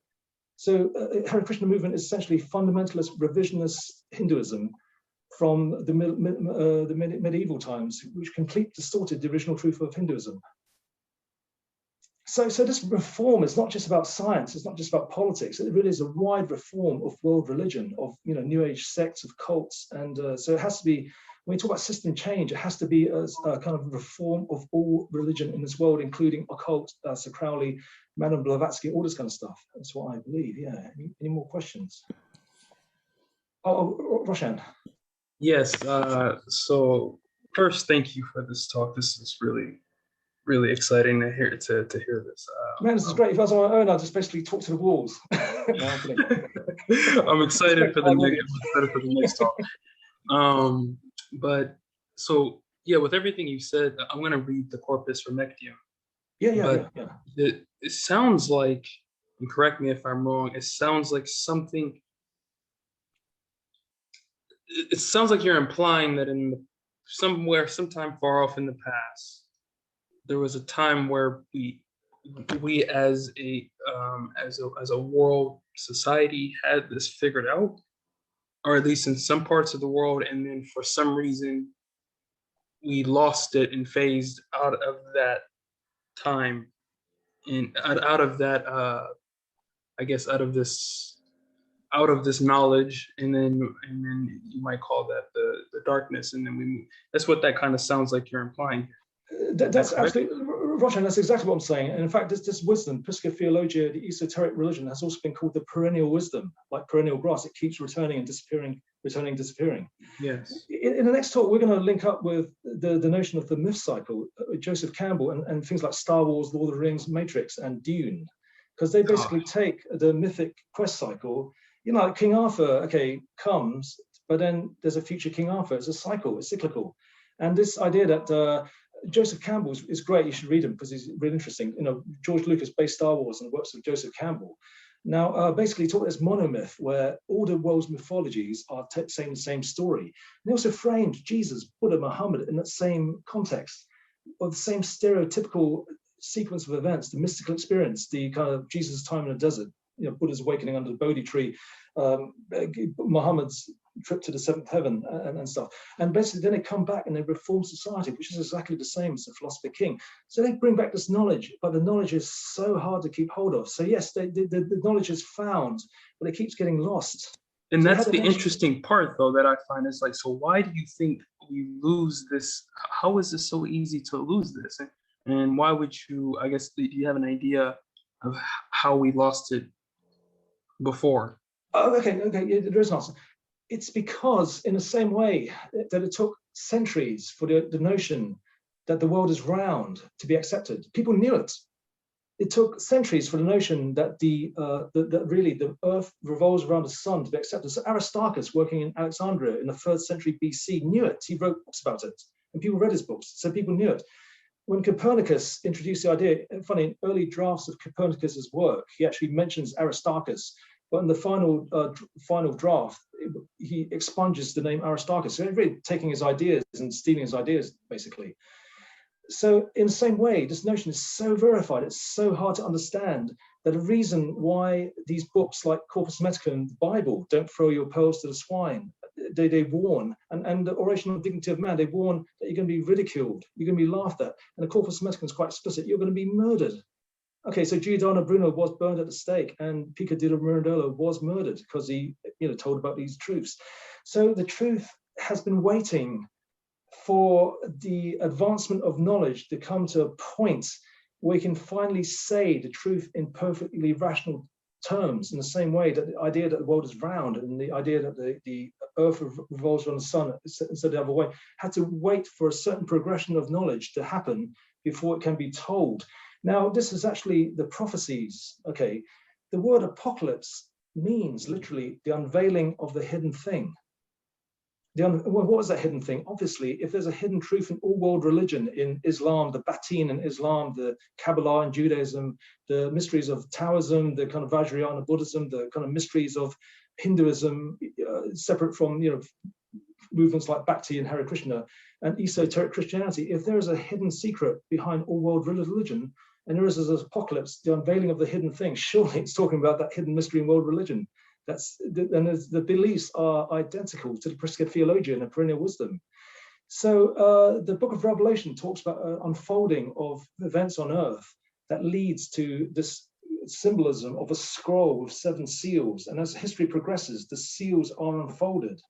So Hare Krishna movement is essentially fundamentalist revisionist Hinduism from the medieval times, which completely distorted the original truth of Hinduism. So this reform is not just about science, it's not just about politics, it really is a wide reform of world religion, of New Age sects, of cults, and so it has to be, when we talk about system change, it has to be a kind of reform of all religion in this world, including occult, Sir Crowley, Madame Blavatsky, all this kind of stuff. That's what I believe, yeah. Any more questions? Oh, Roshan. Yes, so first, thank you for this talk. This is really, really exciting to hear this. Man, this is great. If I was on my own, I'd just basically talk to the walls. No, I'm kidding. I'm excited for the next talk. But so yeah, with everything you said, I'm going to read the Corpus Remectium. Yeah. It sounds like, and correct me if I'm wrong, it sounds like something. It sounds like you're implying that sometime far off in the past, there was a time where we as a world society had this figured out, or at least in some parts of the world, and then for some reason we lost it and phased out of that time, and out of that out of this knowledge, and then you might call that the darkness, and then that's what that kind of sounds like you're implying. That's absolutely, Roshan, that's exactly what I'm saying. And in fact, this wisdom, Pisca Theologia, the esoteric religion, has also been called the perennial wisdom, like perennial grass. It keeps returning and disappearing, returning, disappearing. Yes. In the next talk, we're going to link up with the notion of the myth cycle, Joseph Campbell, and things like Star Wars, Lord of the Rings, Matrix, and Dune, because they basically take the mythic quest cycle. Like King Arthur, comes, but then there's a future King Arthur. It's a cycle, it's cyclical. And this idea that Joseph Campbell is great, you should read him because he's really interesting. George Lucas based Star Wars on the works of Joseph Campbell. Now, basically, he taught this monomyth where all the world's mythologies are saying the same story. And he also framed Jesus, Buddha, Muhammad in that same context, or the same stereotypical sequence of events, the mystical experience, the kind of Jesus' time in the desert, Buddha's awakening under the Bodhi tree, Muhammad's trip to the seventh heaven and stuff. And basically then they come back and they reform society, which is exactly the same as the philosopher King. So they bring back this knowledge, but the knowledge is so hard to keep hold of. So yes, the knowledge is found, but it keeps getting lost. And so that's the interesting part, though, that I find is like, so why do you think we lose this? How is it so easy to lose this? And why would you, I guess, do you have an idea of how we lost it before? Oh, okay, there is an answer. It's because in the same way that it took centuries for the notion that the world is round to be accepted. People knew it. It took centuries for the notion that that really the earth revolves around the sun to be accepted. So Aristarchus, working in Alexandria in the 3rd century BC, knew it. He wrote books about it, and people read his books, so people knew it. When Copernicus introduced the idea, funny, in early drafts of Copernicus's work, he actually mentions Aristarchus, but in the final draft, he expunges the name Aristarchus. So he's really taking his ideas and stealing his ideas, basically. So in the same way, this notion is so verified, it's so hard to understand that a reason why these books like Corpus Hermeticum, the Bible, don't throw your pearls to the swine. They warn, and the Oration on the Dignity of Man, they warn that you're going to be ridiculed, you're going to be laughed at. And the Corpus Hermeticum is quite explicit, you're going to be murdered. Okay, so Giordano Bruno was burned at the stake, and Pico di Mirandola was murdered because he, told about these truths. So the truth has been waiting for the advancement of knowledge to come to a point where we can finally say the truth in perfectly rational terms, in the same way that the idea that the world is round and the idea that the earth revolves around the sun instead of the other way had to wait for a certain progression of knowledge to happen before it can be told. Now, this is actually the prophecies. Okay, the word apocalypse means literally the unveiling of the hidden thing. What is that hidden thing? Obviously, if there's a hidden truth in all world religion, in Islam, the Batin in Islam, the Kabbalah in Judaism, the mysteries of Taoism, the kind of Vajrayana Buddhism, the kind of mysteries of Hinduism, separate from movements like Bhakti and Hare Krishna, and esoteric Christianity, if there is a hidden secret behind all world religion, and there is this apocalypse, the unveiling of the hidden thing, surely it's talking about that hidden mystery in world religion. And the beliefs are identical to the Prisca Theologia and perennial wisdom. So the book of Revelation talks about an unfolding of events on earth that leads to this symbolism of a scroll with 7 seals. And as history progresses, the seals are unfolded.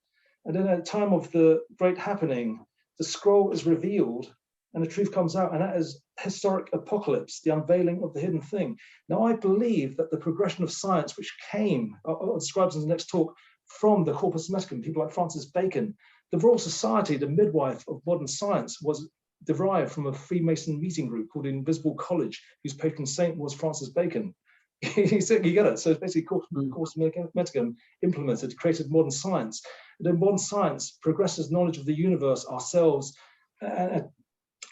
And then at the time of the great happening, the scroll is revealed and the truth comes out, and that is historic apocalypse, the unveiling of the hidden thing. Now, I believe that the progression of science, which came, describes in the next talk, from the Corpus Hermeticum, people like Francis Bacon, the Royal Society, the midwife of modern science, was derived from a Freemason meeting group called the Invisible College, whose patron saint was Francis Bacon. You get it? So it's basically Corpus Hermeticum implemented, created modern science. And then modern science progresses knowledge of the universe, ourselves,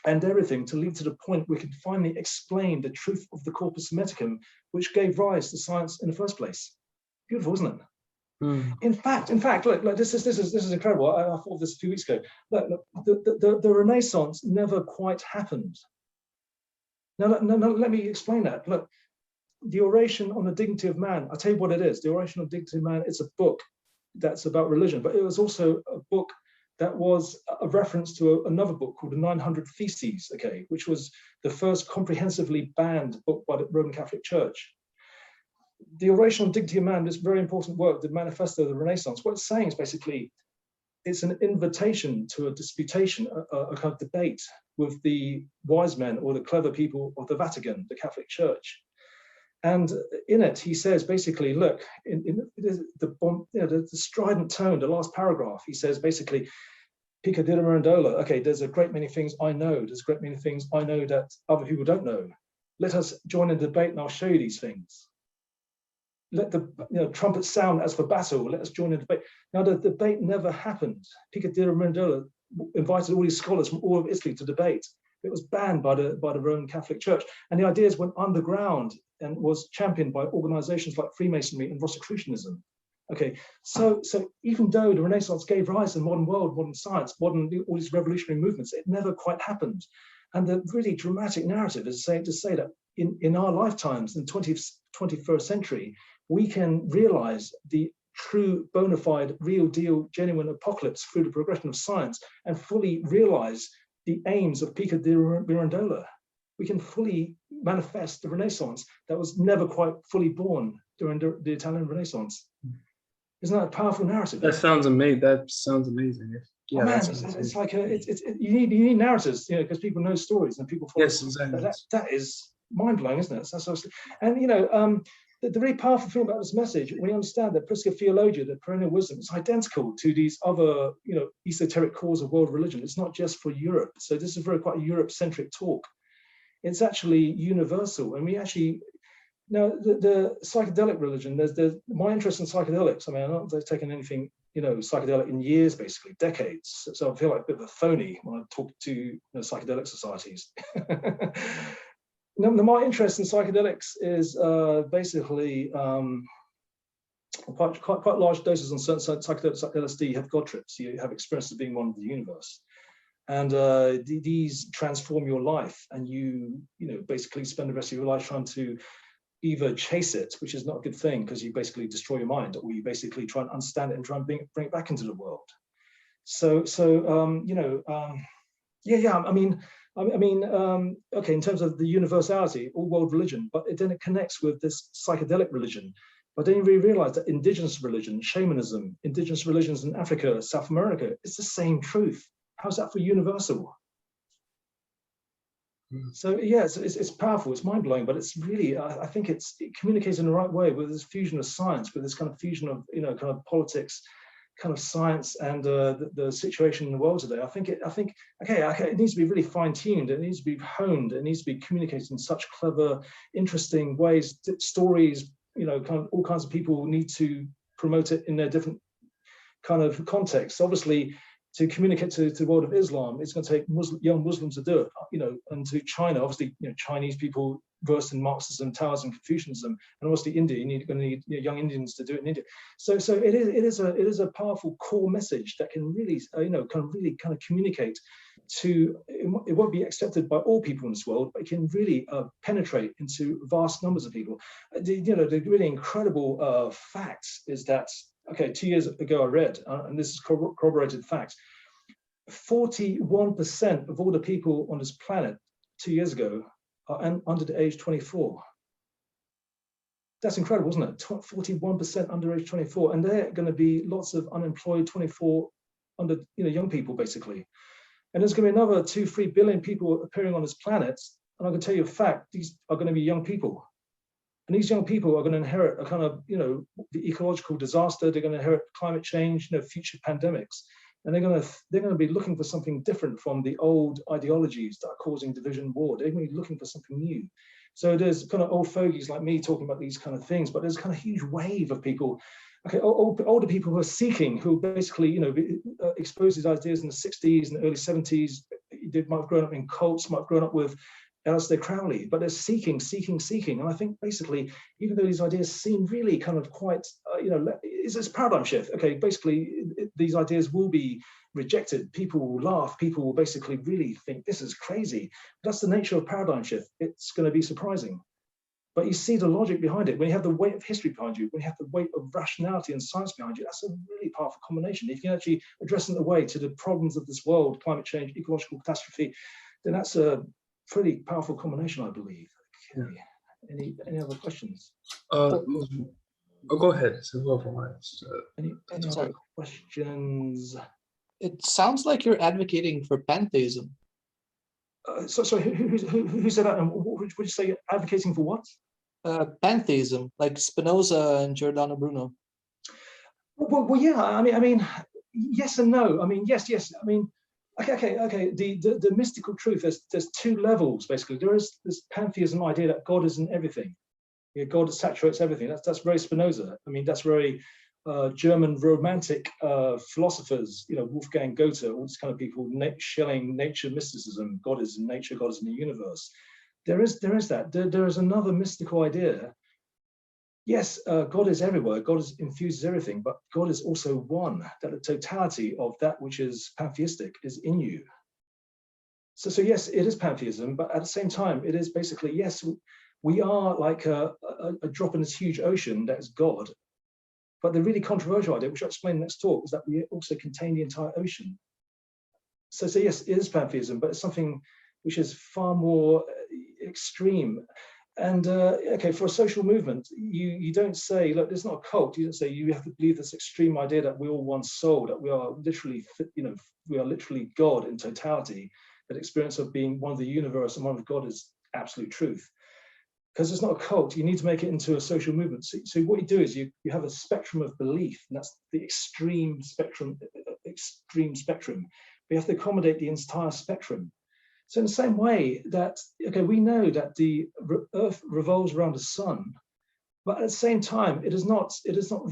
and everything to lead to the point where we can finally explain the truth of the Corpus Hermeticum, which gave rise to science in the first place. Beautiful, isn't it? Mm. In fact, look, this is incredible. I thought of this a few weeks ago. Look, the Renaissance never quite happened. Now, let me explain that. Look, the Oration on the Dignity of Man, I'll tell you what it is. The Oration on the Dignity of Man, it's a book that's about religion, but it was also a book that was a reference to another book called the 900 Theses, okay, which was the first comprehensively banned book by the Roman Catholic Church. The Oration on the Dignity of Man, this very important work, the Manifesto of the Renaissance, what it's saying is basically, it's an invitation to a disputation, a kind of debate with the wise men or the clever people of the Vatican, the Catholic Church. And in it, he says basically, look, in the strident tone, the last paragraph, he says basically, Pico di Mirandola, okay, there's a great many things I know. There's a great many things I know that other people don't know. Let us join in the debate and I'll show you these things. Let the trumpets sound as for battle. Let us join in the debate. Now, the debate never happened. Pico di Mirandola invited all these scholars from all of Italy to debate. It was banned by the Roman Catholic Church. And the ideas went underground and was championed by organizations like Freemasonry and Rosicrucianism. Okay, so even though the Renaissance gave rise to the modern world, modern science, all these revolutionary movements, it never quite happened. And the really dramatic narrative is to say that in our lifetimes, in the 21st century, we can realize the true, bona fide, real deal, genuine apocalypse through the progression of science and fully realize the aims of Pico di Mirandola. We can fully manifest the Renaissance that was never quite fully born during the Italian Renaissance. Isn't that a powerful narrative? That sounds amazing. That sounds amazing. Yeah, oh man, it's like you need narratives, because people know stories and people follow. Yes, exactly. That is mind blowing, isn't it? And the really powerful thing about this message, we understand that Prisca Theologia, the perennial wisdom, is identical to these other, esoteric cores of world religion. It's not just for Europe. So this is quite a Europe-centric talk. It's actually universal, and we actually. Now, the psychedelic religion, there's my interest in psychedelics. I mean, I'm not taking anything, psychedelic in years, basically, decades. So I feel like a bit of a phony when I talk to psychedelic societies. Now, my interest in psychedelics is basically quite large doses on certain psychedelics like LSD have God trips. You have experiences of being one with the universe. And these transform your life, and you basically spend the rest of your life trying to either chase it, which is not a good thing because you basically destroy your mind, or you basically try and understand it and try and bring it back into the world. So okay, in terms of the universality, all world religion, but then it connects with this psychedelic religion. But then you really realize that indigenous religion, shamanism, indigenous religions in Africa, South America, it's the same truth. How's that for universal? So yeah, it's powerful, it's mind-blowing, but it's really, I think it communicates in the right way with this fusion of science, with this kind of fusion of, kind of politics, kind of science, and the situation in the world today. I think it needs to be really fine-tuned, it needs to be honed, it needs to be communicated in such clever, interesting ways, stories, kind of all kinds of people need to promote it in their different kind of contexts. Obviously, to communicate to the world of Islam, it's going to take young Muslims to do it, and to China, obviously, Chinese people versed in Marxism, Taoism, Confucianism, and obviously India, you're going to need young Indians to do it in India. So it is a powerful core message that can really, kind of communicate to, it won't be accepted by all people in this world, but it can really penetrate into vast numbers of people. The really incredible fact is that, okay, 2 years ago I read, and this is corroborated fact, 41% of all the people on this planet 2 years ago are under the age 24. That's incredible, isn't it? 41% under age 24, and there are going to be lots of unemployed 24 under, young people basically. And there's going to be another 2-3 billion people appearing on this planet, and I can tell you a fact: these are going to be young people. And these young people are going to inherit a kind of, the ecological disaster. They're going to inherit climate change, future pandemics, and they're going to be looking for something different from the old ideologies that are causing division, war. They're going to be looking for something new. So there's kind of old fogies like me talking about these kind of things, but there's a kind of huge wave of people. Okay, older people who are seeking, who basically, exposed these ideas in the 60s and the early 70s. They might have grown up in cults, might have grown up with Aleister Crowley, but they're seeking. And I think basically, even though these ideas seem really kind of quite, it's a paradigm shift. Okay, basically, these ideas will be rejected. People will laugh. People will basically really think this is crazy. That's the nature of paradigm shift. It's going to be surprising. But you see the logic behind it. When you have the weight of history behind you, when you have the weight of rationality and science behind you, that's a really powerful combination. If you can actually address in the way to the problems of this world, climate change, ecological catastrophe, then that's a pretty powerful combination, I believe. Okay. Any other questions? Go ahead. So whoever wants. Any other questions? It sounds like you're advocating for pantheism. Sorry, who said that? And what would you say? Advocating for what? Pantheism, like Spinoza and Giordano Bruno. Well, yeah. I mean, yes and no. I mean, yes. I mean, okay. The mystical truth. There's two levels basically. There is this pantheism idea that God is in everything. Yeah, God saturates everything. That's very Spinoza. I mean, that's very German romantic philosophers, Wolfgang Goethe, all these kind of people, Schelling, nature mysticism, God is in nature, God is in the universe. There is that. There is another mystical idea. Yes, God is everywhere, God infuses everything, but God is also one, that the totality of that which is pantheistic is in you. So yes, it is pantheism, but at the same time, it is basically, yes, we are like a drop in this huge ocean that is God. But the really controversial idea, which I'll explain in the next talk, is that we also contain the entire ocean. So yes, it is pantheism, but it's something which is far more extreme. And okay, for a social movement, you don't say, look, it's not a cult. You don't say you have to believe this extreme idea that we're all one soul, that we are literally God in totality. That experience of being one of the universe and one of God is absolute truth. Because it's not a cult, you need to make it into a social movement. So what you do is you have a spectrum of belief, and that's the extreme spectrum. But you have to accommodate the entire spectrum. So in the same way that, okay, we know that the Earth revolves around the sun, but at the same time, it is not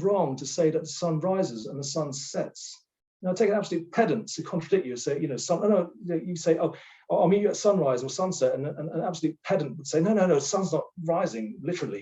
wrong to say that the sun rises and the sun sets. Now, take an absolute pedant to contradict you and say, you say, oh, I'll meet you at sunrise or sunset, and an absolute pedant would say, no, the sun's not rising, literally.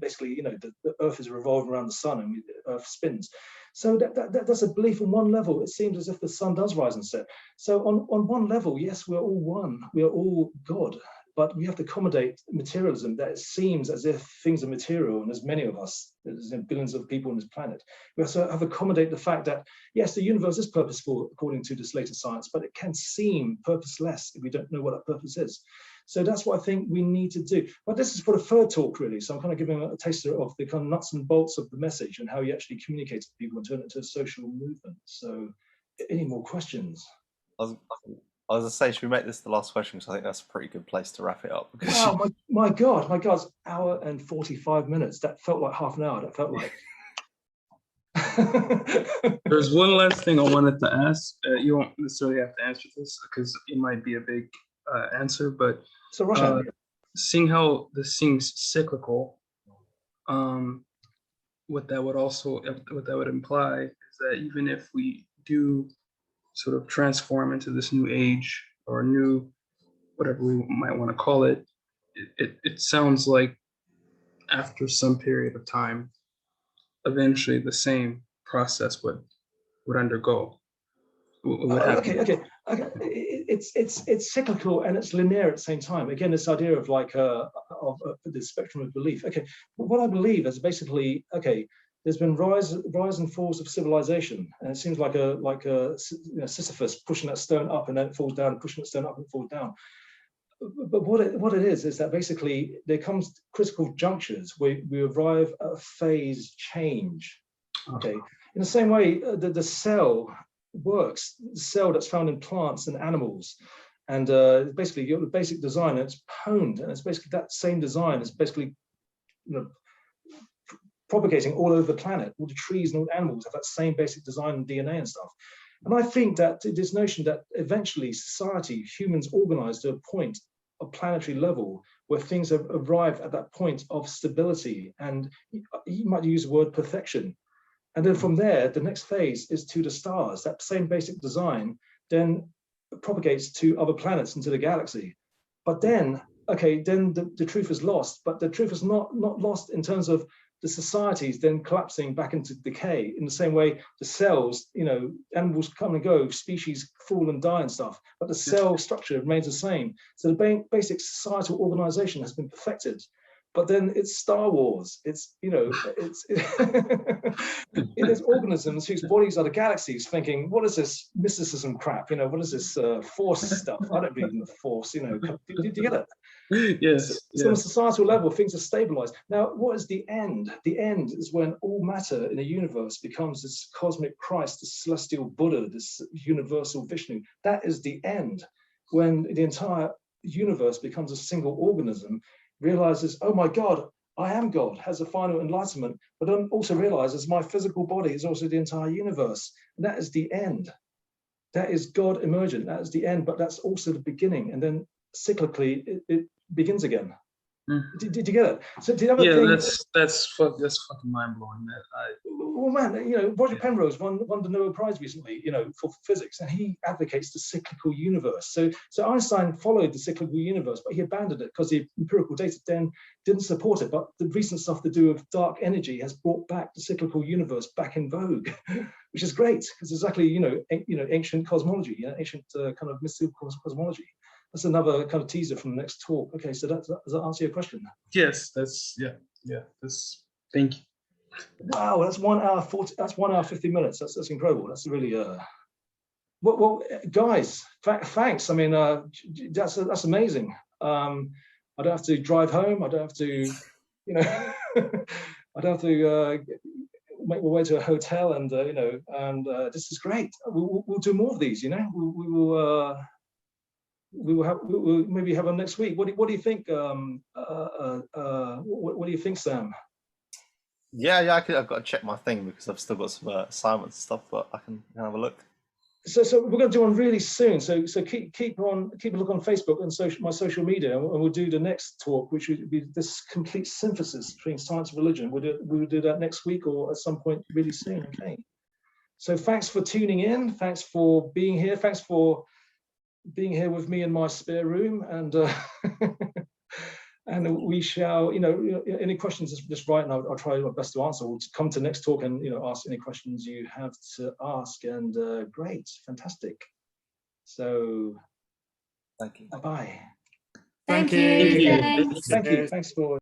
Basically, the Earth is revolving around the sun, and the Earth spins. So that's a belief on one level. It seems as if the sun does rise and set. So on one level, yes, we're all one. We are all God. but we have to accommodate materialism, that it seems as if things are material, and there's many of us, there's billions of people on this planet. We also have to accommodate the fact that, yes, the universe is purposeful according to this latest science, but it can seem purposeless if we don't know what that purpose is. So that's what I think we need to do. But this is for the third talk, really. So I'm kind of giving a taster of the kind of nuts and bolts of the message and how you actually communicate to people and turn it into a social movement. So any more questions? I was going to say, should we make this the last question? Because I think that's a pretty good place to wrap it up. Wow, my God, it's hour and 45 minutes. That felt like half an hour. That felt like... There's one last thing I wanted to ask. You won't necessarily have to answer this because it might be a big answer, but so Russia, seeing how this seems cyclical, what that would imply is that even if we do sort of transform into this new age or new, whatever we might want to call it, it sounds like after some period of time, eventually the same process would undergo. Okay. It's cyclical and it's linear at the same time. Again, this idea of like the spectrum of belief. Okay, what I believe is basically, okay, there's been rise and falls of civilization, and it seems like a Sisyphus pushing that stone up and then it falls down, pushing that stone up and it falls down. But what it is that basically there comes critical junctures where we arrive at a phase change. Okay, in the same way the cell works, the cell that's found in plants and animals, and basically you have the basic design, and it's honed, and it's basically that same design is basically propagating all over the planet. All the trees and all the animals have that same basic design and DNA and stuff. And I think that this notion that eventually society, humans organize to a point, a planetary level, where things have arrived at that point of stability, and you might use the word perfection. And then from there, the next phase is to the stars. That same basic design then propagates to other planets into the galaxy. But then, okay, then the truth is lost, but the truth is not lost in terms of the societies then collapsing back into decay. In the same way, the cells, animals come and go, species fall and die and stuff, but the cell structure remains the same. So the basic societal organization has been perfected. But then it's Star Wars. It's there's organisms whose bodies are the galaxies, thinking, what is this mysticism crap? What is this force stuff? I don't believe in the force. Do you get it? Yes. So on a societal level, things are stabilized. Now, what is the end? The end is when all matter in the universe becomes this cosmic Christ, this celestial Buddha, this universal Vishnu. That is the end, when the entire universe becomes a single organism, realizes, oh my God, I am God, has a final enlightenment, but then also realizes my physical body is also the entire universe. And that is the end. That is God emergent. That is the end, but that's also the beginning. And then cyclically, it begins again. Did you get it? So the other thing, that's fucking mind blowing. Well, man, Roger Penrose won the Nobel Prize recently, for physics, and he advocates the cyclical universe. So Einstein followed the cyclical universe, but he abandoned it because the empirical data then didn't support it. But the recent stuff to do with dark energy has brought back the cyclical universe back in vogue, which is great because it's exactly ancient cosmology, ancient kind of mystical cosmology. That's another kind of teaser from the next talk. Okay, so does that answer your question? Yes, thank you. Wow, that's 1 hour 40. That's 1 hour 50 minutes. That's incredible. That's really well, guys. Thanks. I mean, that's amazing. I don't have to drive home. I don't have to, I don't have to make my way to a hotel, and this is great. We'll do more of these. We'll maybe have them next week. What do you think? What do you think, Sam? Yeah, I've got to check my thing because I've still got some assignments and stuff, but I can have a look. So we're going to do one really soon. So keep a look on Facebook and my social media, and we'll do the next talk, which would be this complete synthesis between science and religion. We will do that next week or at some point really soon. Okay. So thanks for tuning in. Thanks for being here. Thanks for being here with me in my spare room, and and we shall, any questions, just write, and I'll try my best to answer. We'll come to next talk and ask any questions you have to ask. And great, fantastic. So thank you. Bye. Thank Thank you. you. Thanks. Thank you. Thanks for